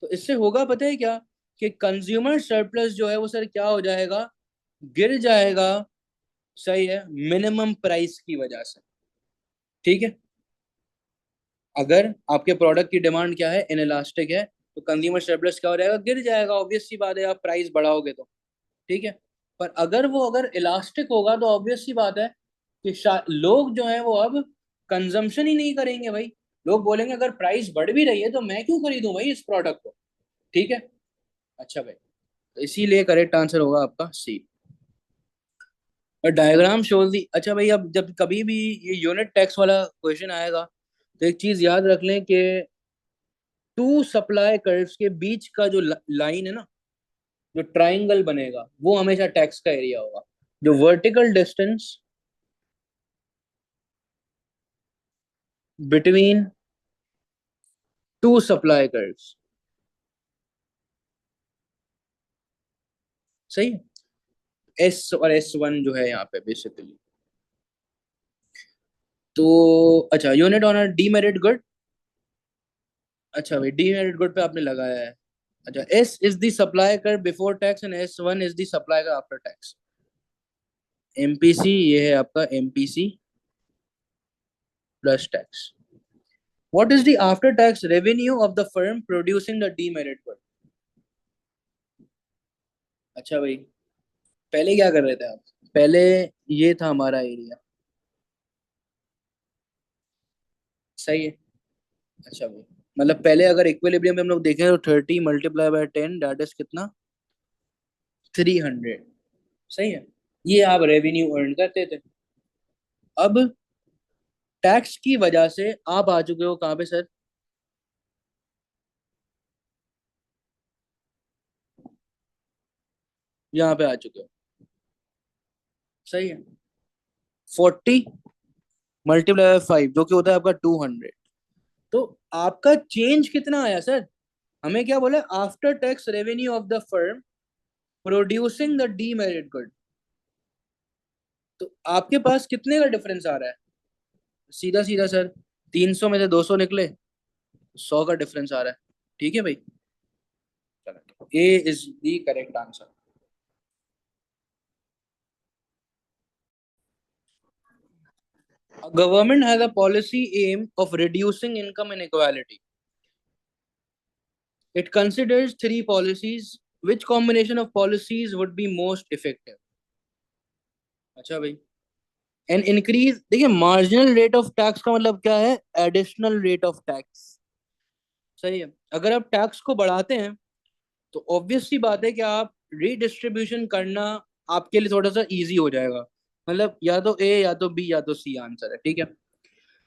A: तो इससे होगा पता है क्या, कि कंज्यूमर सरप्लस जो है वो सर क्या हो जाएगा, गिर जाएगा। सही है, मिनिमम प्राइस की वजह से। ठीक है, अगर आपके प्रोडक्ट की डिमांड क्या है, इनइलास्टिक है, तो कंज्यूमर सरप्लस क्या हो जाएगा, गिर जाएगा, ऑब्वियस सी बात है, आप प्राइस बढ़ाओगे तो। ठीक है, पर अगर इलास्टिक होगा तो ऑब्वियस सी बात है कि लोग जो है वो अब कंजम्पशन ही नहीं करेंगे भाई। लोग बोलेंगे अगर प्राइस बढ़ भी रही है तो मैं क्यों खरीदूं भाई इस प्रोडक्ट को। ठीक है। अच्छा भाई, तो इसीलिए करेक्ट आंसर होगा आपका सी। और डायग्राम शोज दी, अच्छा भाई, अब जब कभी भी ये यूनिट टैक्स वाला क्वेश्चन आएगा, तो एक चीज याद रख लें कि टू सप्लाई कर्व्स के बीच का जो लाइन है ना, जो ट्राइंगल बनेगा, वो हमेशा टैक्स का एरिया होगा। जो vertical distance between two supply curves. सही है। एस और S1 जो है यहाँ पे बेसिकली, तो अच्छा, unit on a demerit good. अच्छा भाई, डीमेरिट गुड पे आपने लगाया है। अच्छा, एस इज द सप्लाई कर before tax and S1 is the supply कर आफ्टर टैक्स। एमपीसी, ये है आपका MPC plus tax. What is the after tax revenue of the firm producing the demerit good. अच्छा भाई, पहले क्या कर रहे थे आप, पहले ये था हमारा एरिया। सही है। अच्छा भाई, मतलब पहले अगर इक्विलिब्रियम में हम लोग देखें तो 30 × 10 दैट इज कितना, 300। सही है, ये आप रेवेन्यू अर्न करते थे। अब टैक्स की वजह से आप आ चुके हो कहाँ पे सर, यहाँ पे आ चुके हो। सही है, 40 × 5 जो कि होता है आपका 200। तो आपका चेंज कितना आया सर, हमें क्या बोला, after tax revenue of the firm producing the demerit good. तो आपके पास कितने का डिफरेंस आ रहा है, सीधा सीधा सर, 300 में से 200 निकले, 100 का डिफरेंस आ रहा है। ठीक है भाई, A is the correct answer. Government has a policy aim of reducing income inequality. It considers three policies. Which combination of policies would be most effective? अच्छा भाई, एन इंक्रीज, देखिए मार्जिनल रेट ऑफ टैक्स का मतलब क्या है, additional rate of tax. सही है, अगर आप टैक्स को बढ़ाते हैं तो ऑब्वियस सी बात है कि आप रीडिस्ट्रीब्यूशन करना आपके लिए थोड़ा सा इजी हो जाएगा। मतलब या तो ए या तो बी या तो सी आंसर है। ठीक है,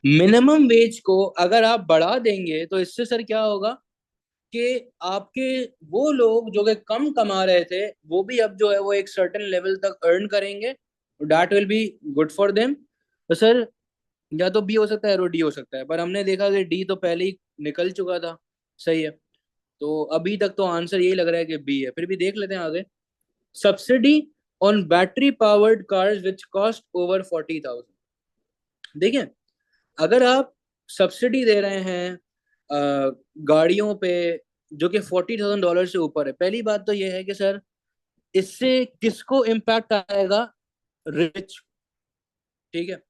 A: मिनिमम वेज को अगर आप बढ़ा देंगे तो इससे सर क्या होगा, कि आपके वो लोग जो कि कम कमा रहे थे, वो भी अब जो है वो एक सर्टेन लेवल तक अर्न करेंगे, that will be good for them. तो सर या तो बी हो सकता है और डी हो सकता है, पर हमने देखा कि डी तो पहले ही निकल चुका था। सही है, तो अभी तक तो आंसर यही लग रहा है कि बी है, फिर भी देख लेते हैं आगे। Subsidy on battery powered cars which cost over 40,000। देखें, अगर आप सब्सिडी दे रहे हैं गाड़ियों पे जो कि $40,000 से ऊपर है, पहली बात तो ये है कि सर इससे किसको इम्पैक्ट आएगा? रिच। ठीक है।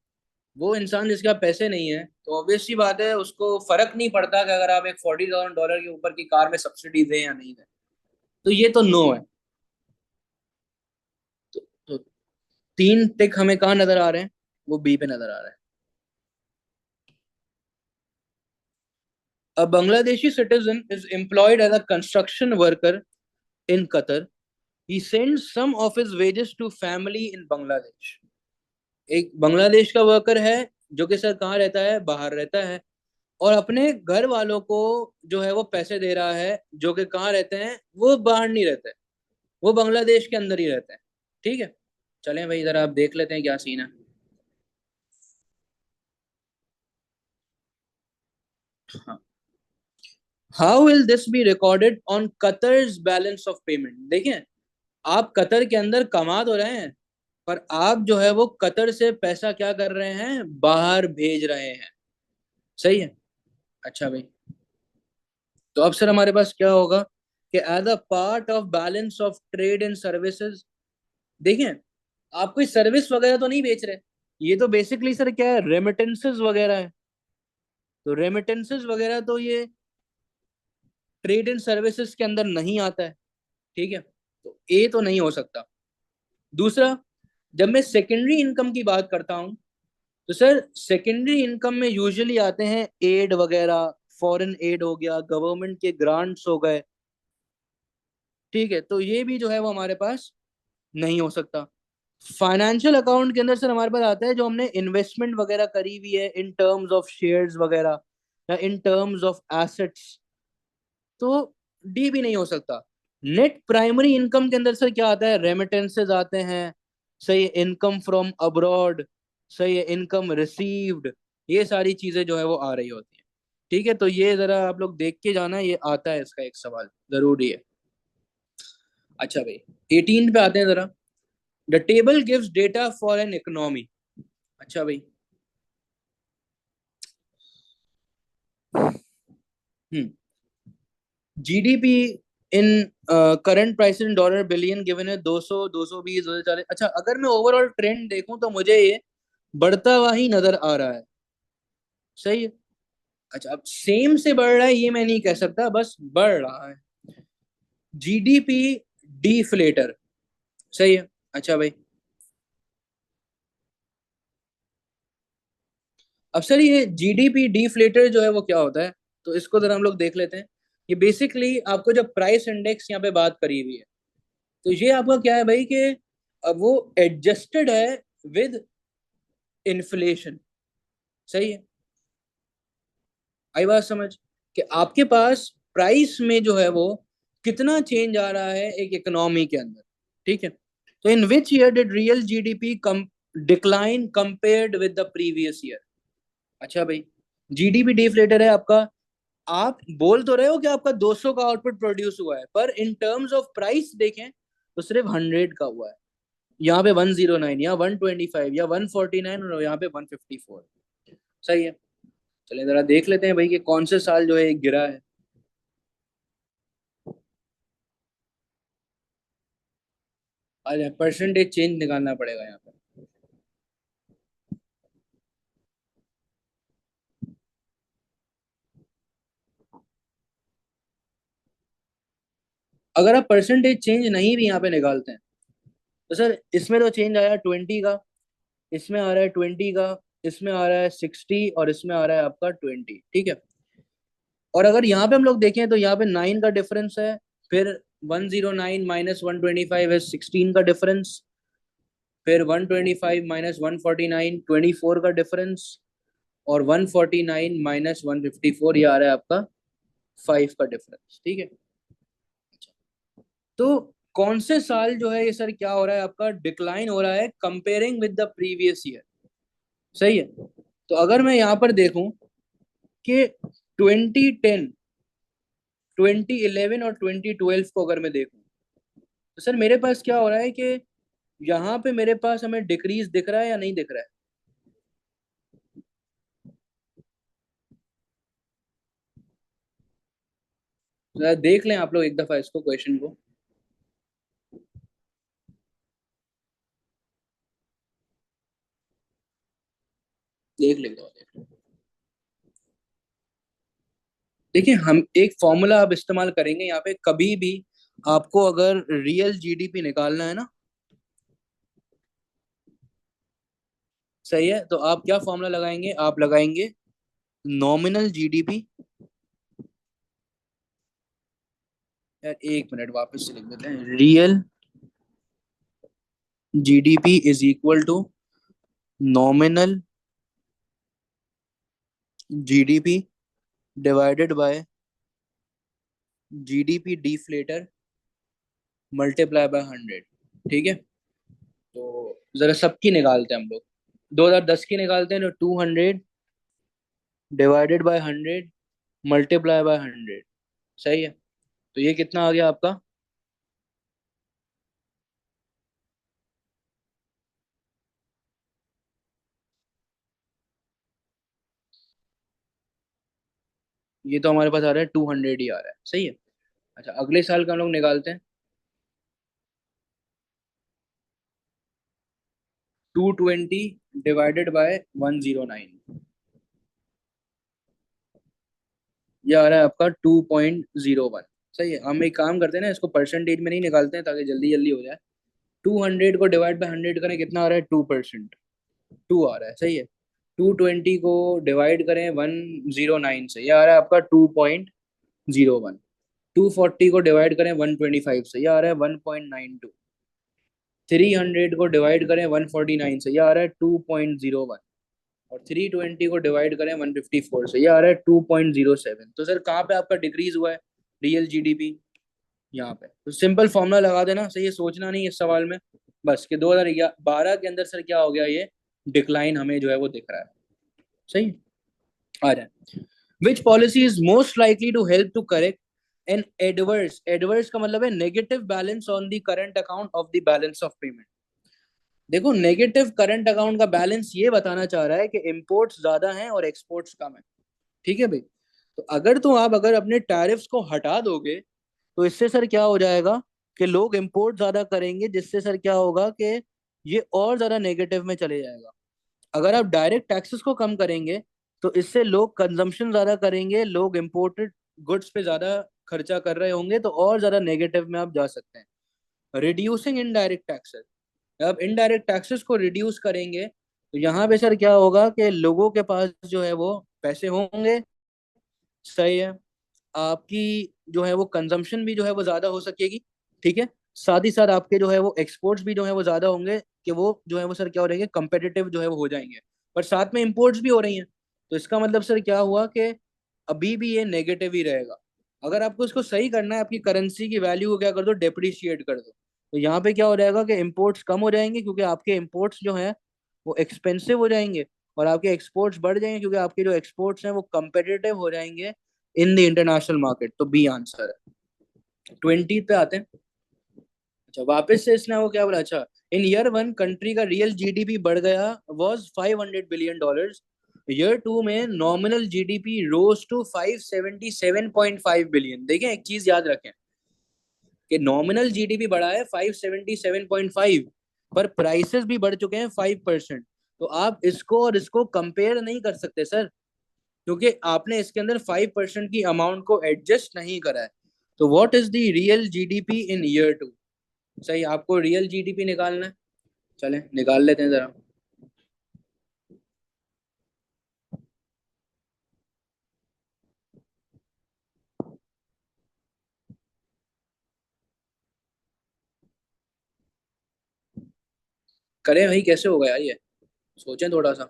A: वो इंसान जिसके पास पैसे नहीं है तो ऑब्वियस सी बात है उसको फर्क नहीं पड़ता कि अगर आप एक $40,000 के ऊपर की कार में सब्सिडी दें या नहीं दें। तो ये तो नो है। तो तीन टिक हमें कहाँ नजर आ रहे हैं? वो बी पे नजर आ रहा है। A Bangladeshi citizen is employed as a construction worker in Qatar. He sends some of his wages to family in Bangladesh. एक बांग्लादेश का वर्कर है जो कि सर कहाँ रहता है? बाहर रहता है। और अपने घर वालों को जो है वो पैसे दे रहा है जो कि कहाँ रहते हैं? वो बाहर नहीं रहते, वो बांग्लादेश के अंदर ही रहते हैं। ठीक है। चलें भाई जरा आप देख लेते हैं क्या सीन है। हाँ। How will this be recorded on Qatar's balance of payment? देखें, आप कतर के अंदर कमा तो रहे हैं, पर आप जो है वो कतर से पैसा क्या कर रहे हैं? बाहर भेज रहे हैं। सही है। अच्छा भाई, तो अब सर हमारे पास क्या होगा कि as a part of balance of trade and services, देखें आप कोई सर्विस वगैरह तो नहीं बेच रहे। ये तो बेसिकली सर क्या है? रेमिटेंसेस वगैरह है। तो रेमिटेंसेस वगैरह तो ये ट्रेड एंड सर्विसेज के अंदर नहीं आता है। ठीक है। तो ए तो नहीं हो सकता। दूसरा, जब मैं सेकेंडरी इनकम की बात करता हूं तो सर सेकेंडरी इनकम में यूजुअली आते हैं एड वगैरह, फॉरेन एड हो गया, गवर्नमेंट के ग्रांट्स हो गए। ठीक है। तो ये भी जो है वो हमारे पास नहीं हो सकता। फाइनेंशियल अकाउंट के अंदर सर हमारे पास आता है जो हमने इन्वेस्टमेंट वगैरह करी हुई है इन टर्म्स ऑफ शेयर्स वगैरह या इन टर्म्स ऑफ एसेट्स। तो डी भी नहीं हो सकता। नेट प्राइमरी इनकम के अंदर सर क्या आता है? रेमिटेंसेस आते हैं। सही है। Income from abroad. सही है। Income received. ये सारी चीजें जो है वो आ रही होती है। ठीक है। तो ये जरा आप लोग देख के जाना, ये आता है इसका एक सवाल जरूरी है। अच्छा भाई, 18 पे आते हैं जरा। The table gives data for an economy. अच्छा भाई। Hmm. GDP in current price in dollar billion given है 200, 220, 240। अच्छा, अगर मैं ओवरऑल ट्रेंड देखूं तो मुझे ये बढ़ता हुआ ही नजर आ रहा है। सही है। अच्छा, अब सेम से बढ़ रहा है ये मैं नहीं कह सकता, बस बढ़ रहा है। GDP deflator. सही है। अच्छा भाई, अब सर ये जीडीपी डिफ्लेटर जो है वो क्या होता है? तो इसको जरा हम लोग देख लेते हैं। ये बेसिकली आपको जब प्राइस इंडेक्स यहाँ पे बात करी हुई है, तो ये आपका क्या है भाई कि अब वो एडजस्टेड है विद इन्फ्लेशन। सही है। आई बात समझ कि आपके पास प्राइस में जो है वो कितना चेंज आ रहा है एक इकोनॉमी के अंदर। ठीक है। तो in which year did real GDP come decline compared with the previous year? अच्छा भाई, जीडीपी डिफ्लेटर है आपका। आप बोल तो रहे हो कि आपका 200 का आउटपुट प्रोड्यूस हुआ है, पर इन टर्म्स ऑफ प्राइस देखें तो सिर्फ 100 का हुआ है। यहाँ पे 109 या 125 या 149 और यहाँ पे 154। सही है। चलिए जरा देख लेते हैं भाई कि कौन से साल जो है ये गिरा है। अच्छा, परसेंटेज चेंज निकालना पड़ेगा यहाँ पे। अगर आप परसेंटेज चेंज नहीं भी यहाँ पे निकालते हैं तो सर इसमें तो चेंज आया 20 का, इसमें आ रहा है 20 का, इसमें आ रहा है 60 और इसमें आ रहा है आपका 20। ठीक है। और अगर यहाँ पे हम लोग देखें तो यहाँ पे 9 का डिफरेंस है। फिर 109 माइनस 125 है 16 का डिफरेंस। फिर 125 माइनस 149 24 का डिफरेंस। और 149 माइनस 154 ये आ रहा है आपका 5 का डिफरेंस। ठीक है। तो कौन से साल जो है ये सर क्या हो रहा है? आपका डिक्लाइन हो रहा है comparing with the previous year. सही है। तो अगर मैं यहाँ पर देखूं कि 2010, 2011 और 2012 को अगर मैं देखूं तो सर मेरे पास क्या हो रहा है कि यहाँ पे मेरे पास हमें डिक्रीज दिख रहा है या नहीं दिख रहा है? जरा देख लें आप लोग एक दफा इसको, क्वेश्चन को। देख लेंगे, देख लें। देखिए, हम एक फॉर्मूला अब इस्तेमाल करेंगे यहाँ पे। कभी भी आपको अगर रियल जीडीपी निकालना है ना, सही है, तो आप क्या फॉर्मूला लगाएंगे? आप लगाएंगे नॉमिनल जीडीपी। यार एक मिनट, वापस से लिख देते हैं। Real GDP is equal to nominal GDP divided by GDP deflator multiply by 100। ठीक है, तो जरा सबकी निकालते हैं हम लोग। 2010 की निकालते हैं, तो 200 डिवाइडेड बाय 100 मल्टीप्लाई बाय 100। सही है, तो ये कितना आ गया आपका? ये तो हमारे पास आ रहा है 200 ही आ रहा है। सही है। अच्छा, अगले साल का हम लोग निकालते हैं। 220 डिवाइडेड बाय 109। ये आ रहा है आपका 2.01। सही है, हम एक काम करते हैं ना, इसको परसेंटेज में नहीं निकालते हैं ताकि जल्दी जल्दी हो जाए। 200 को डिवाइड बाय 100 करें, कितना आ रहा है? 2%। टू आ रहा है, सही है। 220 को डिवाइड करें 109 से, ये आ रहा है आपका 2.01। 240 को डिवाइड करें 125 से, ये आ रहा है 1.92। 300 को डिवाइड करें 149 से, ये आ रहा है 2.01। और 320 को डिवाइड करें 154 से, ये आ रहा है 2.07। तो सर कहाँ पे आपका डिक्रीज हुआ है रियल जीडीपी? यहाँ पे। तो सिंपल फॉर्मूला लगा देना, सही है, सोचना नहीं इस सवाल में। बस कि 2012 के अंदर सर क्या हो गया, ये डिक्लाइन हमें जो है वो दिख रहा है। सही। आ रहा है। Which policy is most likely to help to correct an adverse, adverse का मतलब है negative balance on the current account of the balance of payment. देखो, नेगेटिव करंट अकाउंट का बैलेंस ये बताना चाह रहा है कि इंपोर्ट्स ज्यादा हैं और एक्सपोर्ट्स कम है। ठीक है भाई। तो अगर तो आप अगर अपने टैरिफ्स को हटा दोगे, तो इससे सर क्या हो जाएगा कि लोग इंपोर्ट ज्यादा करेंगे, जिससे सर क्या होगा कि ये और ज्यादा नेगेटिव में चले जाएगा। अगर आप डायरेक्ट टैक्सेस को कम करेंगे, तो इससे लोग कंजम्पशन ज्यादा करेंगे, लोग इंपोर्टेड गुड्स पे ज्यादा खर्चा कर रहे होंगे, तो और ज्यादा नेगेटिव में आप जा सकते हैं। रिड्यूसिंग इनडायरेक्ट टैक्सेस, अब इनडायरेक्ट टैक्सेस को रिड्यूस करेंगे, तो यहाँ पे सर क्या होगा कि लोगों के पास जो है वो पैसे होंगे। सही है। आपकी जो है वो कंजम्पशन भी जो है वो ज्यादा हो सकेगी। ठीक है। साथ ही साथ आपके जो है वो एक्सपोर्ट्स भी जो है वो ज्यादा होंगे, कि वो जो है वो सर क्या हो रहेंगे, कंपेटिटिव जो है वो हो जाएंगे। पर साथ में इंपोर्ट्स भी हो रही हैं, तो इसका मतलब सर क्या हुआ कि अभी भी ये नेगेटिव ही रहेगा। अगर आपको इसको सही करना है, आपकी करेंसी की वैल्यू को क्या कर दो, डेप्रिशिएट कर दो। तो यहाँ पे क्या हो जाएगा कि इंपोर्ट्स कम हो जाएंगे, क्योंकि आपके इंपोर्ट्स जो हैं वो एक्सपेंसिव हो जाएंगे। और आपके एक्सपोर्ट्स बढ़ जाएंगे, क्योंकि आपके जो एक्सपोर्ट्स हैं वो कंपेटिटिव हो जाएंगे इन द इंटरनेशनल मार्केट। तो बी आंसर है। 20 पे आते हैं। अच्छा, वापस से इसने वो क्या बोला? अच्छा, इन ईयर वन कंट्री का रियल जीडीपी बढ़ गया, वॉज $500 बिलियन। ईयर टू में nominal GDP rose to 577.5 billion. देखें, एक चीज याद रखें कि नॉमिनल जीडीपी बढ़ा है 577.5, पर प्राइसेस भी बढ़ चुके हैं 5%। तो आप इसको और इसको कंपेयर नहीं कर सकते सर, क्योंकि आपने इसके अंदर 5% की अमाउंट को एडजस्ट नहीं करा है। तो what is the real GDP in year two? सही, आपको रियल जीडीपी निकालना है। चलें निकाल लेते हैं जरा। करें भाई, कैसे होगा यार ये? सोचें थोड़ा सा।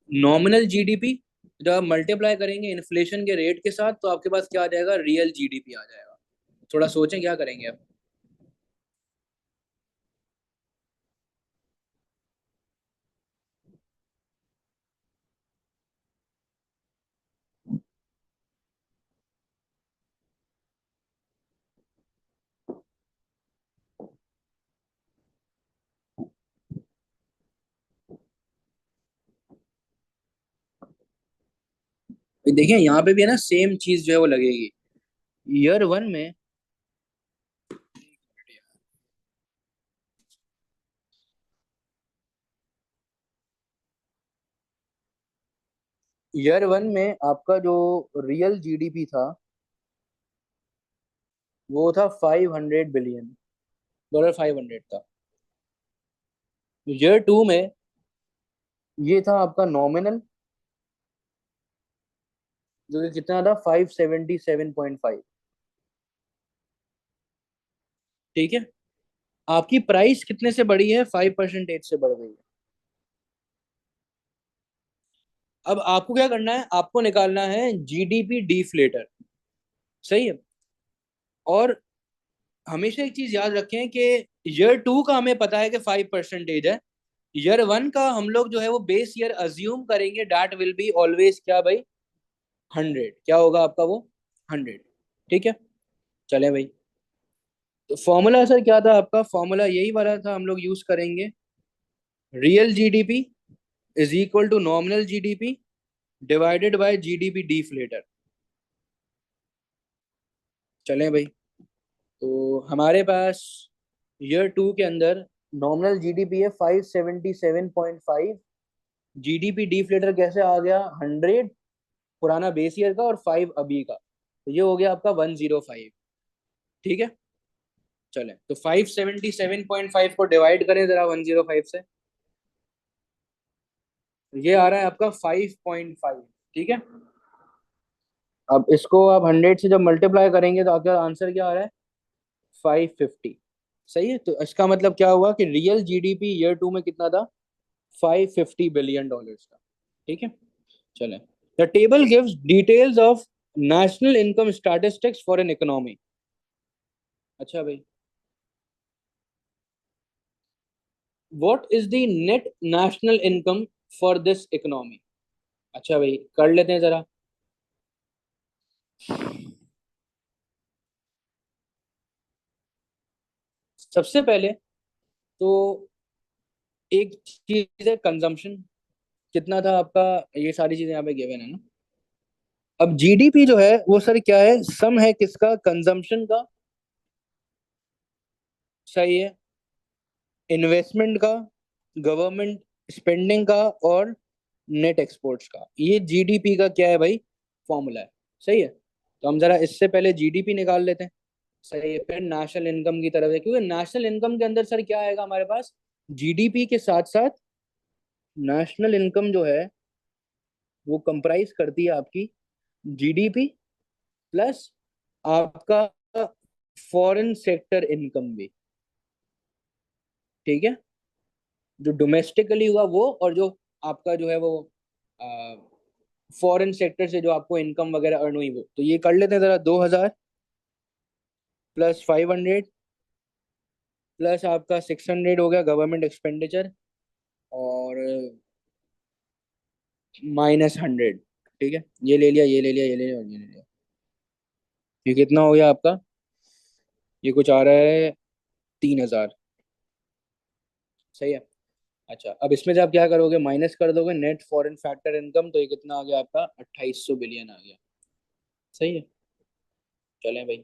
A: नॉमिनल जीडीपी जब आप मल्टीप्लाई करेंगे इन्फ्लेशन के रेट के साथ, तो आपके पास क्या आ जाएगा? रियल जीडीपी आ जाएगा। थोड़ा सोचें क्या करेंगे आप। देखिए यहाँ पे भी है ना, सेम चीज जो है वो लगेगी। ईयर वन में, ईयर वन में आपका जो रियल जीडीपी था वो था 500 बिलियन डॉलर, 500 था। ईयर टू में ये था आपका नॉमिनल, जो कि कितना था, 577.5। ठीक है। आपकी प्राइस कितने से बढ़ी है, 5% से बढ़ गई है। अब आपको क्या करना है, आपको निकालना है जीडीपी डिफ्लेटर। सही है। और हमेशा एक चीज याद रखें कि ईयर टू का हमें पता है कि 5% है। ईयर वन का हम लोग जो है वो बेस ईयर अज्यूम करेंगे, दैट विल बी ऑलवेज क्या भाई, 100। क्या होगा आपका वो, 100। ठीक है। चले भाई। तो फॉर्मूला सर क्या था आपका, फॉर्मूला यही वाला था, हम लोग यूज करेंगे। Real GDP is equal to nominal GDP divided by GDP deflator. चलें भाई। तो हमारे पास ईयर टू के अंदर नॉमिनल जीडीपी है 577.5। जीडीपी डिफ्लेटर कैसे आ गया, 100 पुराना बेस ईयर का और 5 अभी का, तो ये हो गया आपका 105। ठीक है। चलें, तो 577.5 को डिवाइड करें जरा 105 से, ये आ रहा है आपका 5.5। ठीक है। अब इसको आप 100 से जब मल्टीप्लाई करेंगे तो आपका आंसर क्या आ रहा है, 550। सही है। तो इसका मतलब क्या हुआ कि रियल जीडीपी ईयर टू में कितना था, 550 बिलियन डॉलर्स का। ठीक है। चलें। The table gives details of national income statistics for an economy. अच्छा भाई, what is the net national income for this economy. अच्छा भाई, कर लेते हैं जरा। सबसे पहले तो एक चीज है कंजम्पशन, कितना था आपका, ये सारी चीजें यहाँ पे गिवन है ना। अब जीडीपी जो है वो सर क्या है, सम है किसका, कंजम्पशन का। सही है। इन्वेस्टमेंट का, गवर्नमेंट स्पेंडिंग का, और नेट एक्सपोर्ट्स का, ये जीडीपी का क्या है भाई, फॉर्मूला है। सही है। तो हम जरा इससे पहले जीडीपी निकाल लेते हैं। सही है। फिर नेशनल इनकम की तरफ है, क्योंकि नेशनल इनकम के अंदर सर क्या आएगा हमारे पास, जीडीपी के साथ साथ नेशनल इनकम जो है वो कंप्राइज करती है आपकी जीडीपी प्लस आपका फॉरेन सेक्टर इनकम भी। ठीक है। जो डोमेस्टिकली हुआ वो, और जो आपका जो है वो फॉरेन सेक्टर से जो आपको इनकम वगैरह अर्न हुई वो, तो ये कर लेते हैं जरा, 2000 प्लस 500 प्लस आपका 600 हो गया गवर्नमेंट एक्सपेंडिचर, और -100। ठीक है। ये ले लिया, ये ले लिया, ये ले लिया, और ये ले लिया। ये कितना हो गया आपका, ये कुछ आ रहा है 3000। सही है। अच्छा, अब इसमें से आप क्या करोगे, माइनस कर दोगे नेट फॉरेन फैक्टर इनकम, तो ये कितना आ गया आपका, 2800 बिलियन आ गया। सही है। चलें भाई।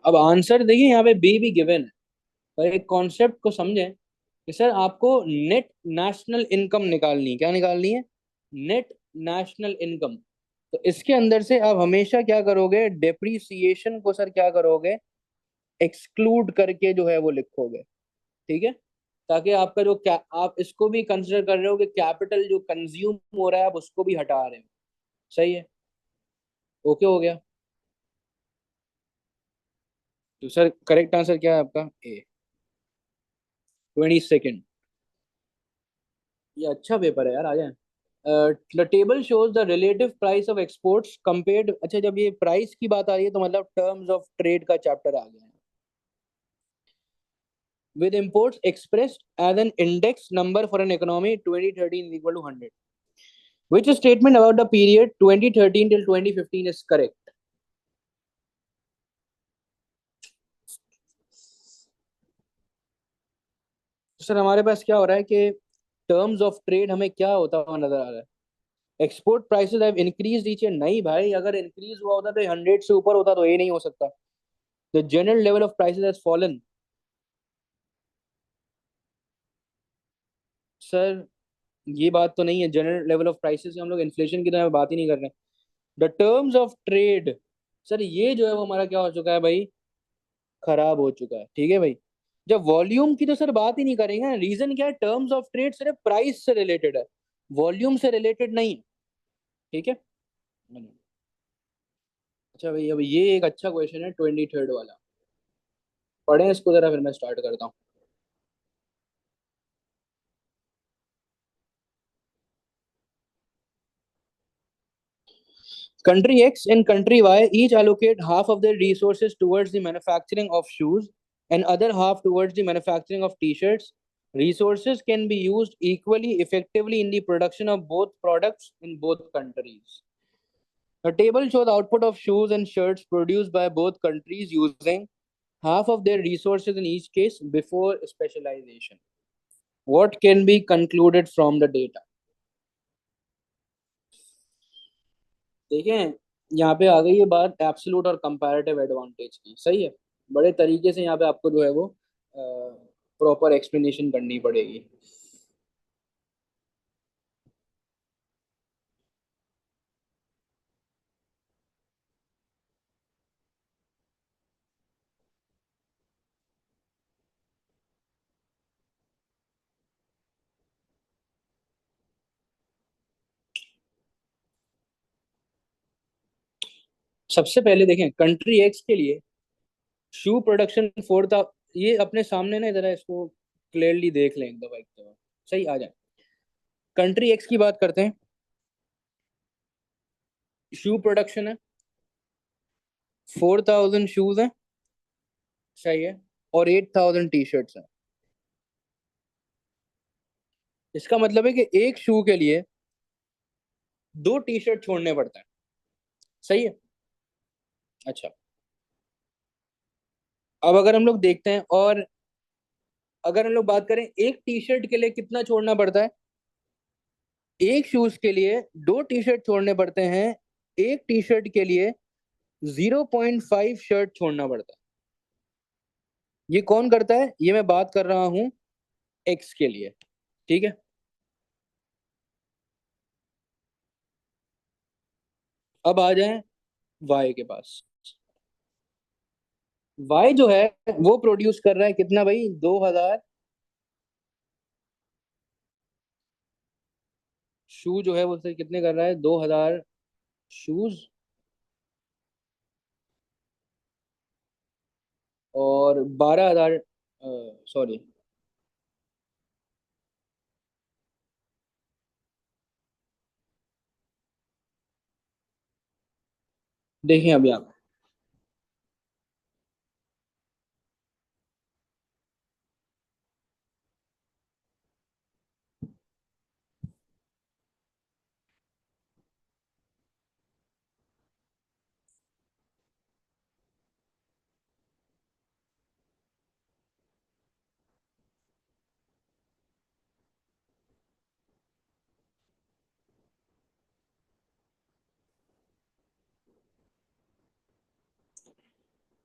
A: अब आंसर देखिए, यहाँ पे बी भी गिवन है, पर एक कॉन्सेप्ट को समझें कि सर आपको नेट नेशनल इनकम निकालनी है, क्या निकालनी है, नेट नेशनल इनकम। तो इसके अंदर से आप हमेशा क्या करोगे, डेप्रीसिएशन को सर क्या करोगे, एक्सक्लूड करके जो है वो लिखोगे। ठीक है। ताकि आपका जो क्या, आप इसको भी कंसिडर कर रहे हो कि कैपिटल जो कंज्यूम हो रहा है आप उसको भी हटा रहे हो। सही है। ओके हो गया। तो सर करेक्ट आंसर क्या है आपका, ए, 22nd। ये अच्छा पेपर है यार, आ जाए। The table shows the relative price of exports compared, अच्छा जब ये प्राइस की बात आ रही है तो मतलब टर्म्स ऑफ ट्रेड का चैप्टर आ गया है। With imports expressed as an index number for an economy 2013 is equal to 100, which statement about the period 2013 till 2015 is correct। Sir हमारे पास क्या हो रहा है कि टर्म्स ऑफ ट्रेड हमें क्या होता हुआ नजर आ रहा है। एक्सपोर्ट प्राइसेस हैव इंक्रीज नीचे नहीं भाई, अगर इंक्रीज हुआ होता तो 100 से ऊपर होता तो ये नहीं हो सकता। The general level of prices has fallen. Sir ये बात तो नहीं है, जनरल लेवल ऑफ प्राइसेस हम लोग इन्फ्लेशन की तरह बात ही नहीं कर रहे हैं। The terms of trade, sir ये जो है वो हमारा क्या हो चुका है भाई, खराब हो चुका है। ठीक है भाई, जब वॉल्यूम की तो सर बात ही नहीं करेंगे। रीजन क्या है, टर्म्स ऑफ ट्रेड सिर्फ प्राइस से रिलेटेड है, वॉल्यूम से रिलेटेड नहीं है। ठीक है। अच्छा भाई, अब ये एक अच्छा क्वेश्चन है 23rd वाला, पढ़ें इसको जरा, फिर मैं स्टार्ट करता हूँ। Country X and country Y each allocate half of their resources towards the manufacturing of shoes and other half towards the manufacturing of t-shirts. Resources can be used equally effectively in the production of both products in both countries. The table shows the output of shoes and shirts produced by both countries using half of their resources in each case before specialization. What can be concluded from the data? देखें, यहाँ पे आ गई ये बात absolute और comparative advantage की। सही है, बड़े तरीके से यहाँ पे आपको जो है वो प्रॉपर एक्सप्लेनेशन करनी पड़ेगी। सबसे पहले देखें, कंट्री एक्स के लिए शू प्रोडक्शन 4 था। ये अपने सामने ना, जरा इसको क्लियरली देख लें एक दफा, एक दफा सही आ जाए। कंट्री एक्स की बात करते हैं, शू प्रोडक्शन है, 4000 शूज हैं। सही है, और 8000 टी शर्ट्स हैं। इसका मतलब है कि एक शू के लिए 2 टी शर्ट छोड़ने पड़ते हैं। सही है। अच्छा, अब अगर हम लोग देखते हैं, और अगर हम लोग बात करें एक टी शर्ट के लिए कितना छोड़ना पड़ता है, एक शूज के लिए 2 टी शर्ट छोड़ने पड़ते हैं, एक टी शर्ट के लिए 0.5 शर्ट छोड़ना पड़ता है। ये कौन करता है, ये मैं बात कर रहा हूं एक्स के लिए। ठीक है। अब आ जाएं वाई के पास। वाई जो है वो प्रोड्यूस कर रहा है कितना भाई, 2000 शू जो है वो से कितने कर रहा है, 2000 शूज, और 12,000, सॉरी, देखें अभी आप।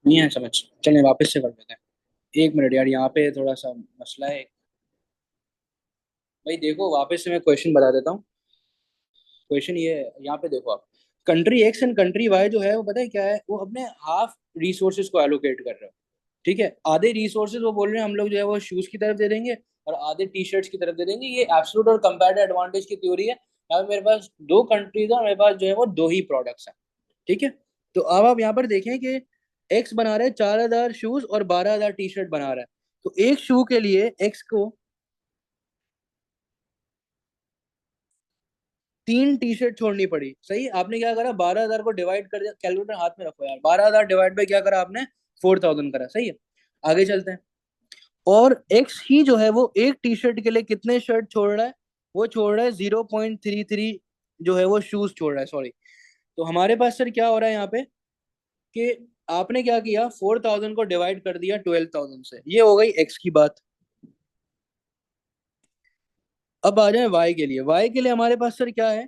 A: नहीं है समझ, चलें वापस से कर देते हैं। 1 मिनट यार, यहाँ पे थोड़ा सा मसला है। भाई देखो, वापस से मैं क्वेश्चन बता देता हूँ। क्वेश्चन ये है, यहाँ पे देखो आप, country X and country Y जो है वो पता है क्या है, वो अपने हाफ रिसोर्सेज को एलोकेट कर रहे हो। ठीक है, आधे रिसोर्सेज वो बोल रहे हैं हम लोग जो है वो शूज की तरफ दे देंगे, और आधे टी शर्ट्स की तरफ दे देंगे। ये एब्सोल्यूट और कंपैरेटिव एडवांटेज की थ्योरी है। यहाँ पे मेरे पास 2 कंट्रीज है, और मेरे पास जो है वो 2 ही प्रोडक्ट्स हैं। ठीक है। तो अब आप यहाँ पर देखें कि एक्स बना रहा है 4000 शूज और 12,000 टी शर्ट बना रहा है। तो एक शू के लिए एक्स को 3 टी शर्ट छोड़नी पड़ी। सही, आपने क्या करा, 12,000 को डिवाइड कर दिया, कैलकुलेटर हाथ में रखो यार, 12,000 डिवाइड बाई क्या करा आपने, 4,000 करा। सही है, आगे चलते हैं। और एक्स ही जो है वो एक टी शर्ट के लिए कितने शर्ट छोड़ रहा है, वो छोड़ रहा है 0.33 जो है वो शूज छोड़ रहा है, सॉरी। तो हमारे पास सर क्या हो रहा है यहाँ पे, कि आपने क्या किया, 4,000 को डिवाइड कर दिया 12,000 से, ये हो गई एक्स की बात। अब आ जाए वाई के लिए। वाई के लिए हमारे पास सर क्या है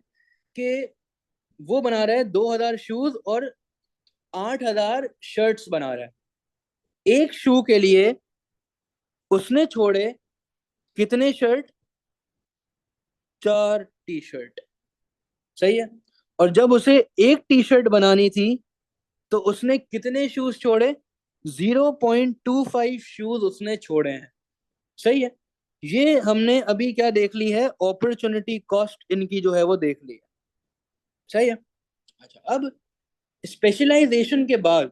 A: कि वो बना रहा है 2,000 शूज और 8,000 शर्ट्स बना रहा है। एक शू के लिए उसने छोड़े कितने शर्ट? 4 T shirt. सही है। और जब उसे एक टी शर्ट बनानी थी तो उसने कितने शूज छोड़े? 0.25 शूज उसने छोड़े हैं। सही है। ये हमने अभी क्या देख ली है? अपॉर्चुनिटी कॉस्ट इनकी जो है वो देख ली है। सही है। अच्छा, अब स्पेशलाइजेशन के बाद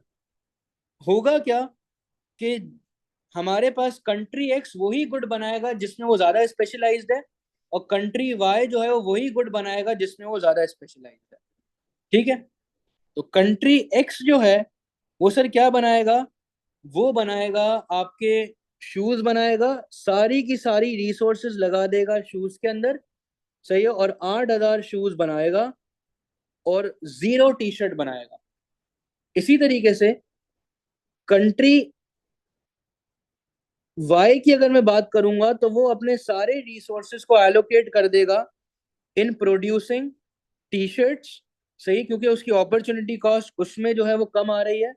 A: होगा क्या कि हमारे पास कंट्री एक्स वही गुड बनाएगा जिसमें वो ज्यादा स्पेशलाइज्ड है, और कंट्री वाई जो है वो वही गुड बनाएगा जिसमें वो ज्यादा स्पेशलाइज्ड है। ठीक है। तो कंट्री एक्स जो है वो सर क्या बनाएगा? वो बनाएगा आपके शूज बनाएगा, सारी की सारी रिसोर्सेज लगा देगा शूज के अंदर। सही है। और 8,000 शूज बनाएगा और 0 टी शर्ट बनाएगा। इसी तरीके से कंट्री वाई की अगर मैं बात करूंगा तो वो अपने सारे रिसोर्सेज को एलोकेट कर देगा इन प्रोड्यूसिंग टी शर्ट्स। सही, क्योंकि उसकी अपॉर्चुनिटी कॉस्ट उसमें जो है वो कम आ रही है।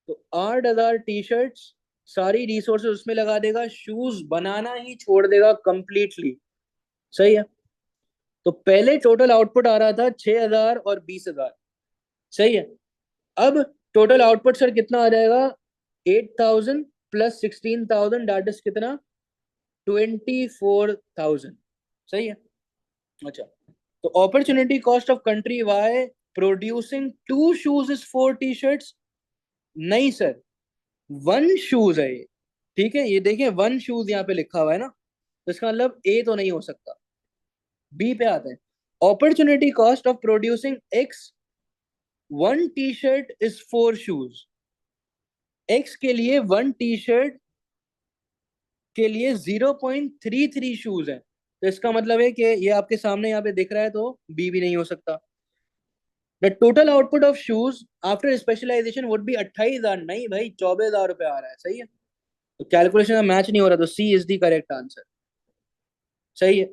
A: तो 8,000 टी शर्ट्स, सारी रिसोर्सेज उसमें लगा देगा, शूज बनाना ही छोड़ देगा कंप्लीटली। सही है। तो पहले टोटल आउटपुट आ रहा था 6,000 और 20,000। सही है। अब टोटल आउटपुट सर कितना आ जाएगा? 8,000 प्लस 16,000, दैट इज कितना? 24,000। सही है। अच्छा, तो opportunity cost of country Y producing 2 shoes is 4 T shirts. नहीं सर, 1 शूज है ये। ठीक है, ये देखिए 1 शूज यहाँ पे लिखा हुआ है ना, तो इसका मतलब ए तो नहीं हो सकता। बी पे आते हैं। Opportunity cost of producing x 1 T shirt is 4 shoes. X के लिए 1 टी शर्ट के लिए 0.33 शूज है। तो इसका मतलब है कि ये आपके सामने यहाँ पे दिख रहा है, तो बी भी नहीं हो सकता। The total output of shoes after specialisation would be 28,000। नहीं भाई, 24,000 रुपये आ रहा है। सही है। तो कैलकुलेशन में मैच नहीं हो रहा, तो सी इज द करेक्ट आंसर। सही है।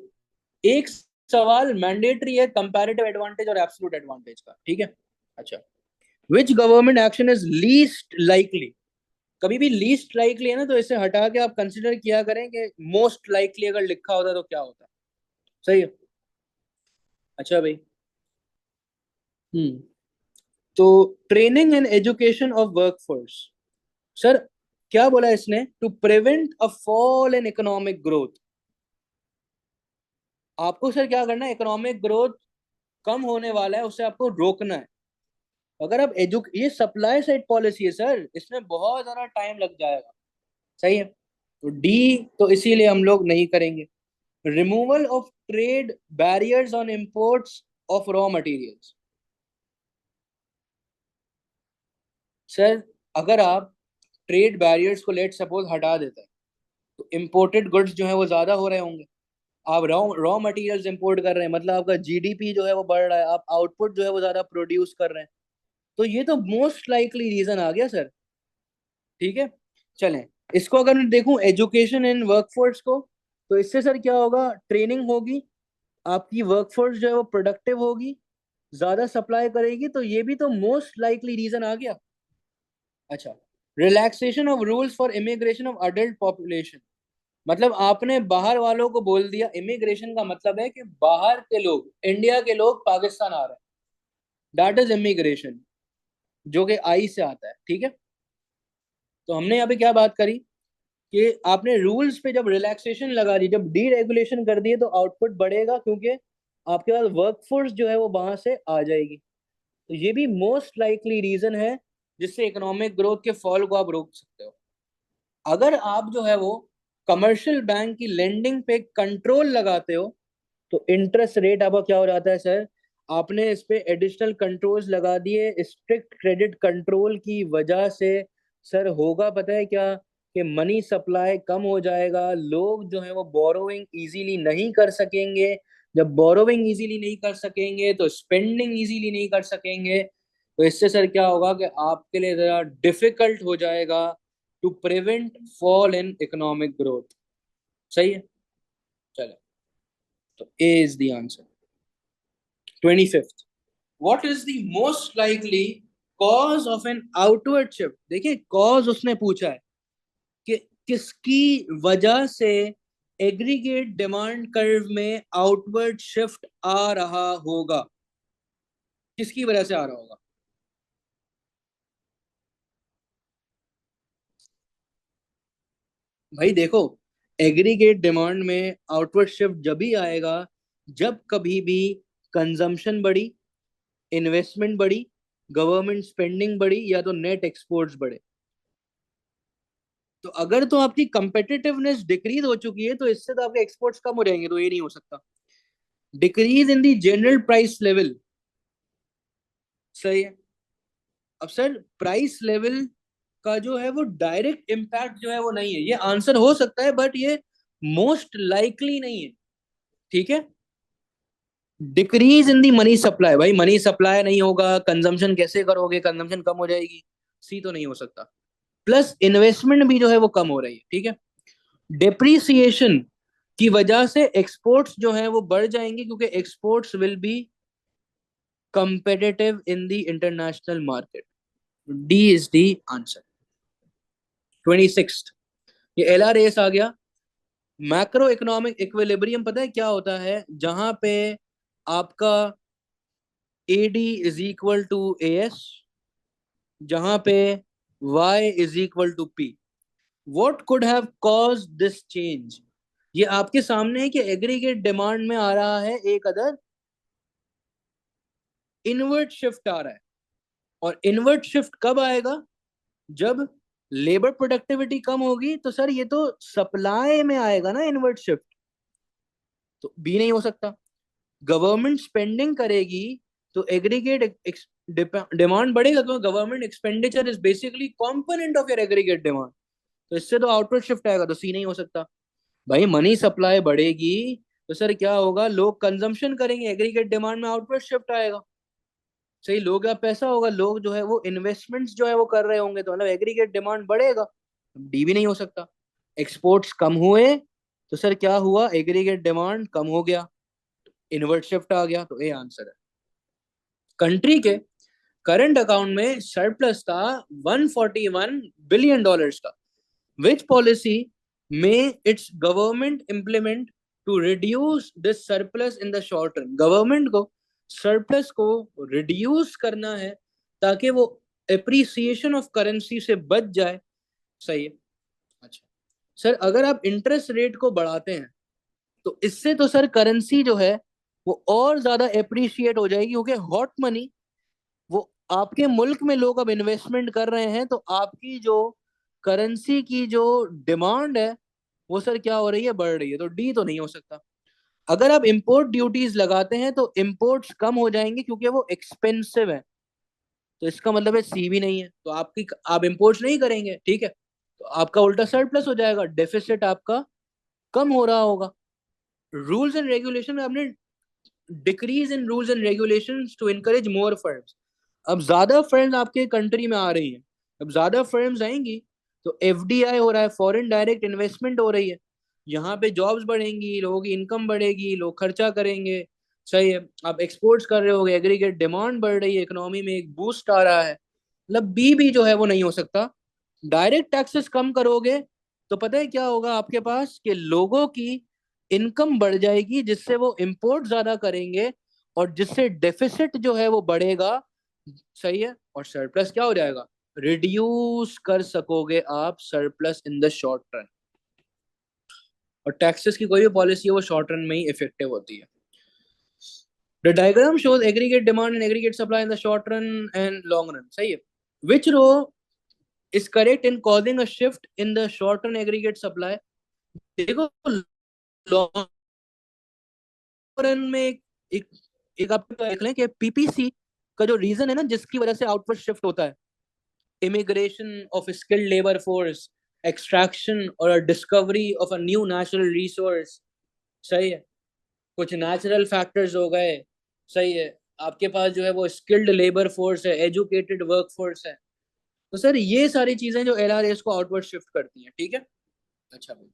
A: एक सवाल मैंडेटरी है कंपैरेटिव एडवांटेज और एब्सोल्यूट एडवांटेज का। ठीक है। अच्छा, which government action is least likely? कभी भी लीस्ट लाइकली है ना, तो इसे हटा के आप कंसिडर किया करें कि मोस्ट लाइकली अगर लिखा होता तो क्या होता। सही है। अच्छा भाई। हम्म। तो training and education of workforce, sir क्या बोला इसने? To prevent a fall in economic growth. आपको सर क्या करना है? इकोनॉमिक ग्रोथ कम होने वाला है, उसे आपको रोकना है। अगर आप ये सप्लाई साइड पॉलिसी है सर, इसमें बहुत ज्यादा टाइम लग जाएगा। सही है। तो डी, तो इसीलिए हम लोग नहीं करेंगे। Removal of trade barriers on imports of raw materials. Sir अगर आप ट्रेड बैरियर्स को लेट सपोज हटा देते हैं तो इंपोर्टेड गुड्स जो है वो ज्यादा हो रहे होंगे। आप रॉ रॉ मटेरियल्स इंपोर्ट कर रहे हैं, मतलब आपका जीडीपी जो है वो बढ़ रहा है, आप आउटपुट जो है वो ज्यादा प्रोड्यूस कर रहे हैं। तो ये तो मोस्ट लाइकली रीजन आ गया सर। ठीक है। चलें, इसको अगर मैं देखूं एजुकेशन एंड वर्कफोर्स को, तो इससे सर क्या होगा? ट्रेनिंग होगी, आपकी वर्कफोर्स जो है वो प्रोडक्टिव होगी, ज्यादा सप्लाई करेगी, तो ये भी तो मोस्ट लाइकली रीजन आ गया। अच्छा, relaxation of rules for immigration of adult population, मतलब आपने बाहर वालों को बोल दिया। इमिग्रेशन का मतलब है कि बाहर के लोग, इंडिया के लोग पाकिस्तान आ रहे हैं, दैट इज इमिग्रेशन, जो कि आई से आता है। ठीक है। तो हमने यहाँ पे क्या बात करी कि आपने रूल्स पे जब रिलैक्सेशन लगा दी, जब डी रेगुलेशन कर दिए, तो आउटपुट बढ़ेगा, क्योंकि आपके पास वर्कफोर्स जो है वो वहां से आ जाएगी। तो ये भी मोस्ट लाइकली रीजन है जिससे इकोनॉमिक ग्रोथ के फॉल को आप रोक सकते हो। अगर आप जो है वो कमर्शियल बैंक की लेंडिंग पे कंट्रोल लगाते हो, तो इंटरेस्ट रेट आपका क्या हो जाता है सर? आपने इस पे एडिशनल कंट्रोल्स लगा दिए, स्ट्रिक्ट क्रेडिट कंट्रोल की वजह से सर होगा पता है क्या? कि मनी सप्लाई कम हो जाएगा, लोग जो है वो बोरोइंग इजीली नहीं कर सकेंगे। जब बोरोइंग इजीली नहीं कर सकेंगे तो स्पेंडिंग इजीली नहीं कर सकेंगे। तो इससे सर क्या होगा कि आपके लिए जरा डिफिकल्ट हो जाएगा to prevent fall in economic growth. सही है। चलो, तो A is the answer. 25th, what is the most likely cause of an outward shift. देखिए कॉज उसने पूछा है कि किसकी वजह से एग्रीगेट डिमांड कर्व में आउटवर्ड शिफ्ट आ रहा होगा, किसकी वजह से आ रहा होगा। भाई देखो, एग्रीगेट डिमांड में आउटवर्ड शिफ्ट जब भी आएगा जब कभी भी कंजम्पशन बढ़ी, इन्वेस्टमेंट बढ़ी, गवर्नमेंट स्पेंडिंग बढ़ी, या तो नेट एक्सपोर्ट्स बढ़े। तो अगर तो आपकी कंपेटिटिवनेस डिक्रीज हो चुकी है तो इससे तो आपके एक्सपोर्ट्स कम हो जाएंगे, तो ये नहीं हो सकता। Decrease in the general price level, सही है। अब सर प्राइस लेवल का जो है वो डायरेक्ट इम्पैक्ट जो है वो नहीं है, ये आंसर हो सकता है बट ये मोस्ट लाइकली नहीं है, ठीक है। Decrease in the money supply, भाई मनी सप्लाई नहीं होगा कंजम्पशन कैसे करोगे, कंजम्पशन कम हो जाएगी, सी तो नहीं हो सकता। प्लस इन्वेस्टमेंट भी जो है वो कम हो रही है, ठीक है। डेप्रीसिएशन की वजह से एक्सपोर्ट्स जो है वो बढ़ जाएंगे क्योंकि exports will be competitive in the international market. D is the answer। 26th, ये LRAS आ गया। मैक्रो इकोनॉमिक इक्विलिब्रियम पता है क्या होता है, जहां पे आपका AD is equal to AS, जहां पे Y is equal to P। What could have cause this change. ये आपके सामने है कि एग्रीगेट डिमांड में आ रहा है एक अदर इनवर्ट शिफ्ट आ रहा है। और इनवर्ट शिफ्ट कब आएगा, जब लेबर प्रोडक्टिविटी कम होगी। तो सर ये तो सप्लाई में आएगा ना इनवर्ट शिफ्ट, तो बी नहीं हो सकता। गवर्नमेंट स्पेंडिंग करेगी तो एग्रीगेट डिमांड बढ़ेगा, क्योंकि government expenditure is basically component of your aggregate demand. तो इससे तो आउटवर्ड शिफ्ट आएगा, तो सी नहीं हो सकता। भाई मनी सप्लाई बढ़ेगी तो सर क्या होगा, लोग कंजम्पशन करेंगे, एग्रीगेट डिमांड में आउटवर्ड शिफ्ट आएगा। सही, लोग का पैसा होगा, लोग जो है वो इन्वेस्टमेंट्स जो है वो कर रहे होंगे, तो मतलब एग्रीगेट डिमांड बढ़ेगा, डी भी नहीं हो सकता। एक्सपोर्ट्स कम हुए तो सर क्या हुआ, एग्रीगेट डिमांड कम हो गया, इनवर्ट शिफ्ट आ गया, तो ए आंसर है। कंट्री के करंट अकाउंट में सरप्लस था 141 बिलियन डॉलर्स का। विच पॉलिसी में it's government implement to reduce this surplus in the short term. Government को सरप्लस को रिड्यूस करना है ताकि वो एप्रिसिएशन ऑफ करेंसी से बच जाए, सही है। अच्छा सर, अगर आप इंटरेस्ट रेट को बढ़ाते हैं तो इससे तो सर करेंसी जो है वो और ज्यादा एप्रिशिएट हो जाएगी, क्योंकि हॉट मनी वो आपके मुल्क में लोग अब इन्वेस्टमेंट कर रहे हैं, तो आपकी जो करेंसी की जो डिमांड है वो सर क्या हो रही है, बढ़ रही है, तो डी तो नहीं हो सकता। अगर आप इंपोर्ट ड्यूटीज लगाते हैं तो इंपोर्ट्स कम हो जाएंगे क्योंकि वो एक्सपेंसिव है, तो इसका मतलब है सी भी नहीं है, तो आपकी आप इंपोर्ट्स नहीं करेंगे, ठीक है, तो आपका उल्टा सरप्लस हो जाएगा, डेफिसिट आपका कम हो रहा होगा। रूल्स एंड रेगुलेशन में आपने decrease in rules and regulations to encourage more firms. अब ज्यादा फर्म्स आपके कंट्री में आ रही हैं, अब ज्यादा फर्म्स आएंगी तो एफडीआई हो रहा है, फॉरेन डायरेक्ट इन्वेस्टमेंट हो रही है, यहाँ पे जॉब्स बढ़ेंगी, लोगों की इनकम बढ़ेगी, लोग खर्चा करेंगे, सही है। आप एक्सपोर्ट्स कर रहे होगे, एग्रीगेट डिमांड बढ़ रही है, इकोनॉमी में एक बूस्ट आ रहा है, मतलब बी भी जो है वो नहीं हो सकता। डायरेक्ट टैक्सेस कम करोगे तो पता है क्या होगा आपके पास, कि लोगों की इनकम बढ़ जाएगी जिससे वो इंपोर्ट ज्यादा करेंगे, और जिससे डेफिसिट जो है वो बढ़ेगा, सही है, और सरप्लस क्या हो जाएगा, रिड्यूस कर सकोगे आप surplus in the short run. और टैक्सेस की कोई भी पॉलिसी है वो शॉर्ट रन में ही इफेक्टिव होती है। The diagram shows aggregate demand and aggregate supply in the short run and long run, सही है। विच रो is correct in causing a shift in the short run aggregate supply। देखो long run में एक, एक आप देख लें कि पीपीसी का जो रीजन है ना जिसकी वजह से आउटवर्ड शिफ्ट होता है, immigration of skilled labour force, extraction और discovery of a new natural resource, सही है। कुछ नेचुरल फैक्टर्स हो गए, सही है, आपके पास जो है वो स्किल्ड लेबर फोर्स है, एजुकेटेड वर्क फोर्स है, तो सर ये सारी चीजें जो एलआरएस को आउटवर्ड शिफ्ट करती हैं, ठीक है। अच्छा भाई,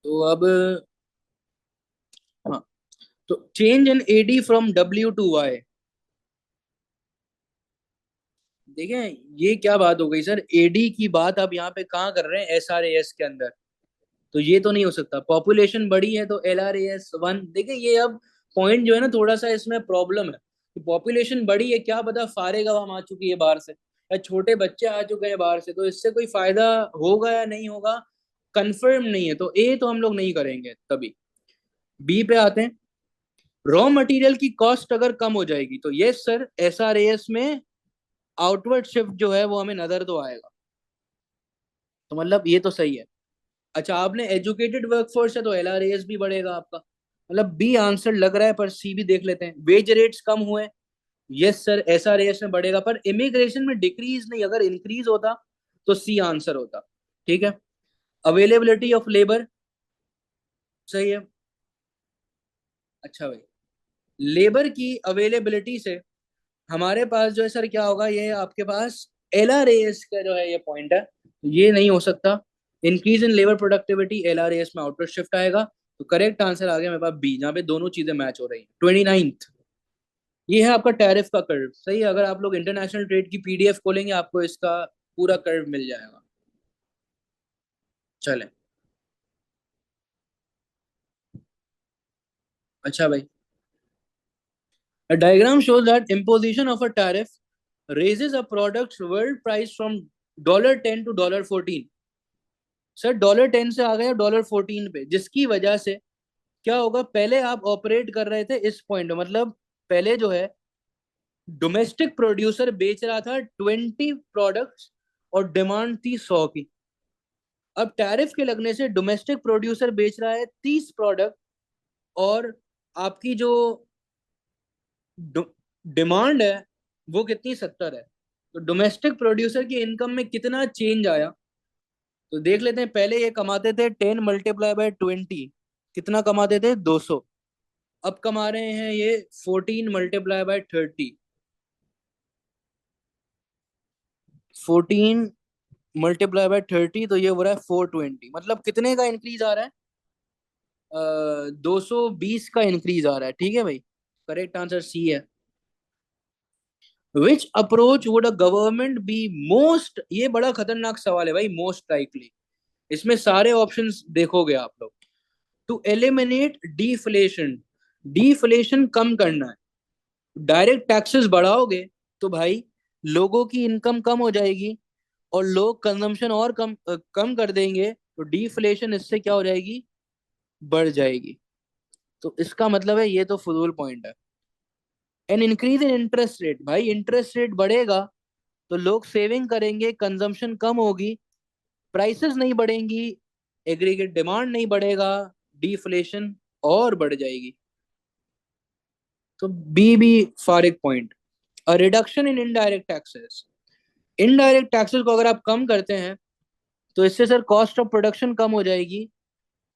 A: तो अब हाँ, तो change in AD from W to Y। देखिए, ये क्या बात हो गई सर, एडी की बात आप यहाँ पे कहाँ कर रहे हैं, SRAS के अंदर। तो ये तो नहीं हो सकता, पॉपुलेशन बढ़ी है तो LRAS 1। देखिए ये अब पॉइंट जो है ना, थोड़ा सा इसमें प्रॉब्लम है कि पॉपुलेशन बढ़ी है, क्या पता फारे गवाम आ चुकी है बाहर से, या छोटे बच्चे आ चुके हैं बाहर से, तो इससे कोई फायदा होगा या नहीं होगा, कंफर्म नहीं है। तो ए तो हम लोग नहीं करेंगे तभी। बी पे आते हैं। रॉ मटेरियल की कॉस्ट अगर कम हो जाएगी तो यस सर, SRAS में आउटवर्ड शिफ्ट जो है वो हमें नजर तो आएगा। तो मतलब ये तो सही है। अच्छा, आपने एजुकेटेड वर्कफोर्स है तो LRAS भी बढ़ेगा आपका। मतलब बी आंसर लग रहा है, पर सी भी देख लेते हैं। वेज रेट्स कम हुए, यस सर, SRAS में बढ़ेगा, पर इमिग्रेशन में डिक्रीज नहीं, अगर इंक्रीज होता तो सी आंसर होता। ठीक है। अवेलेबिलिटी ऑफ लेबर, सही है। अच्छा भाई, लेबर की अवेलेबिलिटी से हमारे पास जो है सर क्या होगा, ये आपके पास LRAS का जो है ये पॉइंट है, ये नहीं हो सकता। Increase in labour productivity, LRAS में आउटवर्ड शिफ्ट आएगा। तो करेक्ट आंसर आ गया मेरे पास बी, जहाँ पे दोनों चीजें मैच हो रही हैं। 29th, ये है आपका टैरिफ का कर्व। सही है, अगर आप लोग इंटरनेशनल ट्रेड की PDF खोलेंगे आपको इसका पूरा कर्व मिल जाएगा। चले। अच्छा भाई, a diagram shows that imposition of a tariff raises a product's world price from $10 to $14। Sir $10 से आ गया $14 पे, जिसकी वजह से क्या होगा, पहले आप ऑपरेट कर रहे थे इस पॉइंट, मतलब पहले जो है डोमेस्टिक प्रोड्यूसर बेच रहा था 20 प्रोडक्ट्स और डिमांड थी 100 की। अब टैरिफ के लगने से डोमेस्टिक प्रोड्यूसर बेच रहा है 30 प्रोडक्ट, और आपकी जो डिमांड है वो कितनी, 70 है। तो डोमेस्टिक प्रोड्यूसर की इनकम में कितना चेंज आया, तो देख लेते हैं। पहले ये कमाते थे 10 × 20, कितना कमाते थे, 200। अब कमा रहे हैं ये 14 × 30, 14 × 30, तो ये हो रहा है 420। मतलब कितने का इंक्रीज आ रहा है, 220 का इंक्रीज आ रहा है। ठीक है भाई, करेक्ट आंसर सी है। Which approach would a government be most, ये बड़ा खतरनाक सवाल है भाई, मोस्ट लाइकली। इसमें सारे ऑप्शंस देखोगे आप लोग। टू एलिमिनेट डिफ्लेशन, डिफ्लेशन कम करना है। डायरेक्ट टैक्सेस बढ़ाओगे तो भाई लोगों की इनकम कम हो जाएगी, और लोग कंजम्पशन और कम कर देंगे, तो डिफ्लेशन इससे क्या हो जाएगी, बढ़ जाएगी। तो इसका मतलब है ये तो फजूल पॉइंट है। एन इंक्रीज इन इंटरेस्ट रेट, भाई इंटरेस्ट रेट बढ़ेगा तो लोग सेविंग करेंगे, कंजम्पशन कम होगी, प्राइसेस नहीं बढ़ेंगी, एग्रीगेट डिमांड नहीं बढ़ेगा, डिफ्लेशन और बढ़ जाएगी। तो बी भी फारिग point. A reduction in indirect taxes, indirect taxes को अगर आप कम करते हैं तो इससे सर कॉस्ट ऑफ प्रोडक्शन कम हो जाएगी,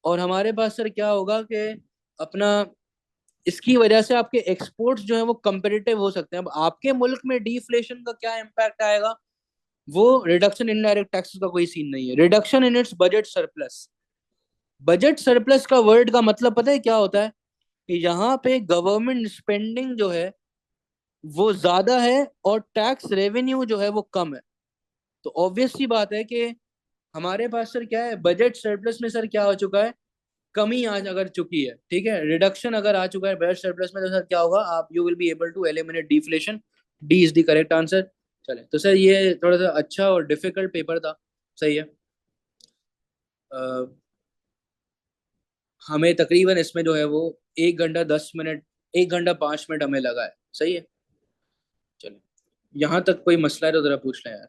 A: और हमारे पास सर क्या होगा कि अपना, इसकी वजह से आपके एक्सपोर्ट्स जो है वो कंपेटिटिव हो सकते हैं। अब आपके मुल्क में डिफ्लेशन का क्या इम्पैक्ट आएगा, वो रिडक्शन इन डायरेक्ट टैक्सेस का कोई सीन नहीं है। Reduction in its budget surplus, budget surplus का वर्ड का मतलब पता है क्या होता है, कि यहाँ पे गवर्नमेंट स्पेंडिंग जो है वो ज्यादा है और टैक्स रेवेन्यू जो है वो कम है। तो ऑब्वियस सी बात है कि हमारे पास सर क्या है, बजट सरप्लस में सर क्या हो चुका है, कमी आज अगर चुकी है, ठीक है, रिडक्शन अगर आ चुका है बजट सरप्लस में, तो सर क्या होगा, आप you will be able to eliminate deflation. D is the correct answer. चले, तो सर ये थोड़ा सा अच्छा और डिफिकल्ट पेपर था। सही है। अ, हमें तकरीबन इसमें जो है वो 1 घंटा 10 मिनट, 1 घंटा 5 मिनट हमें लगा है। सही है। चलो, यहाँ तक कोई मसला है तो जरा पूछ लें यार।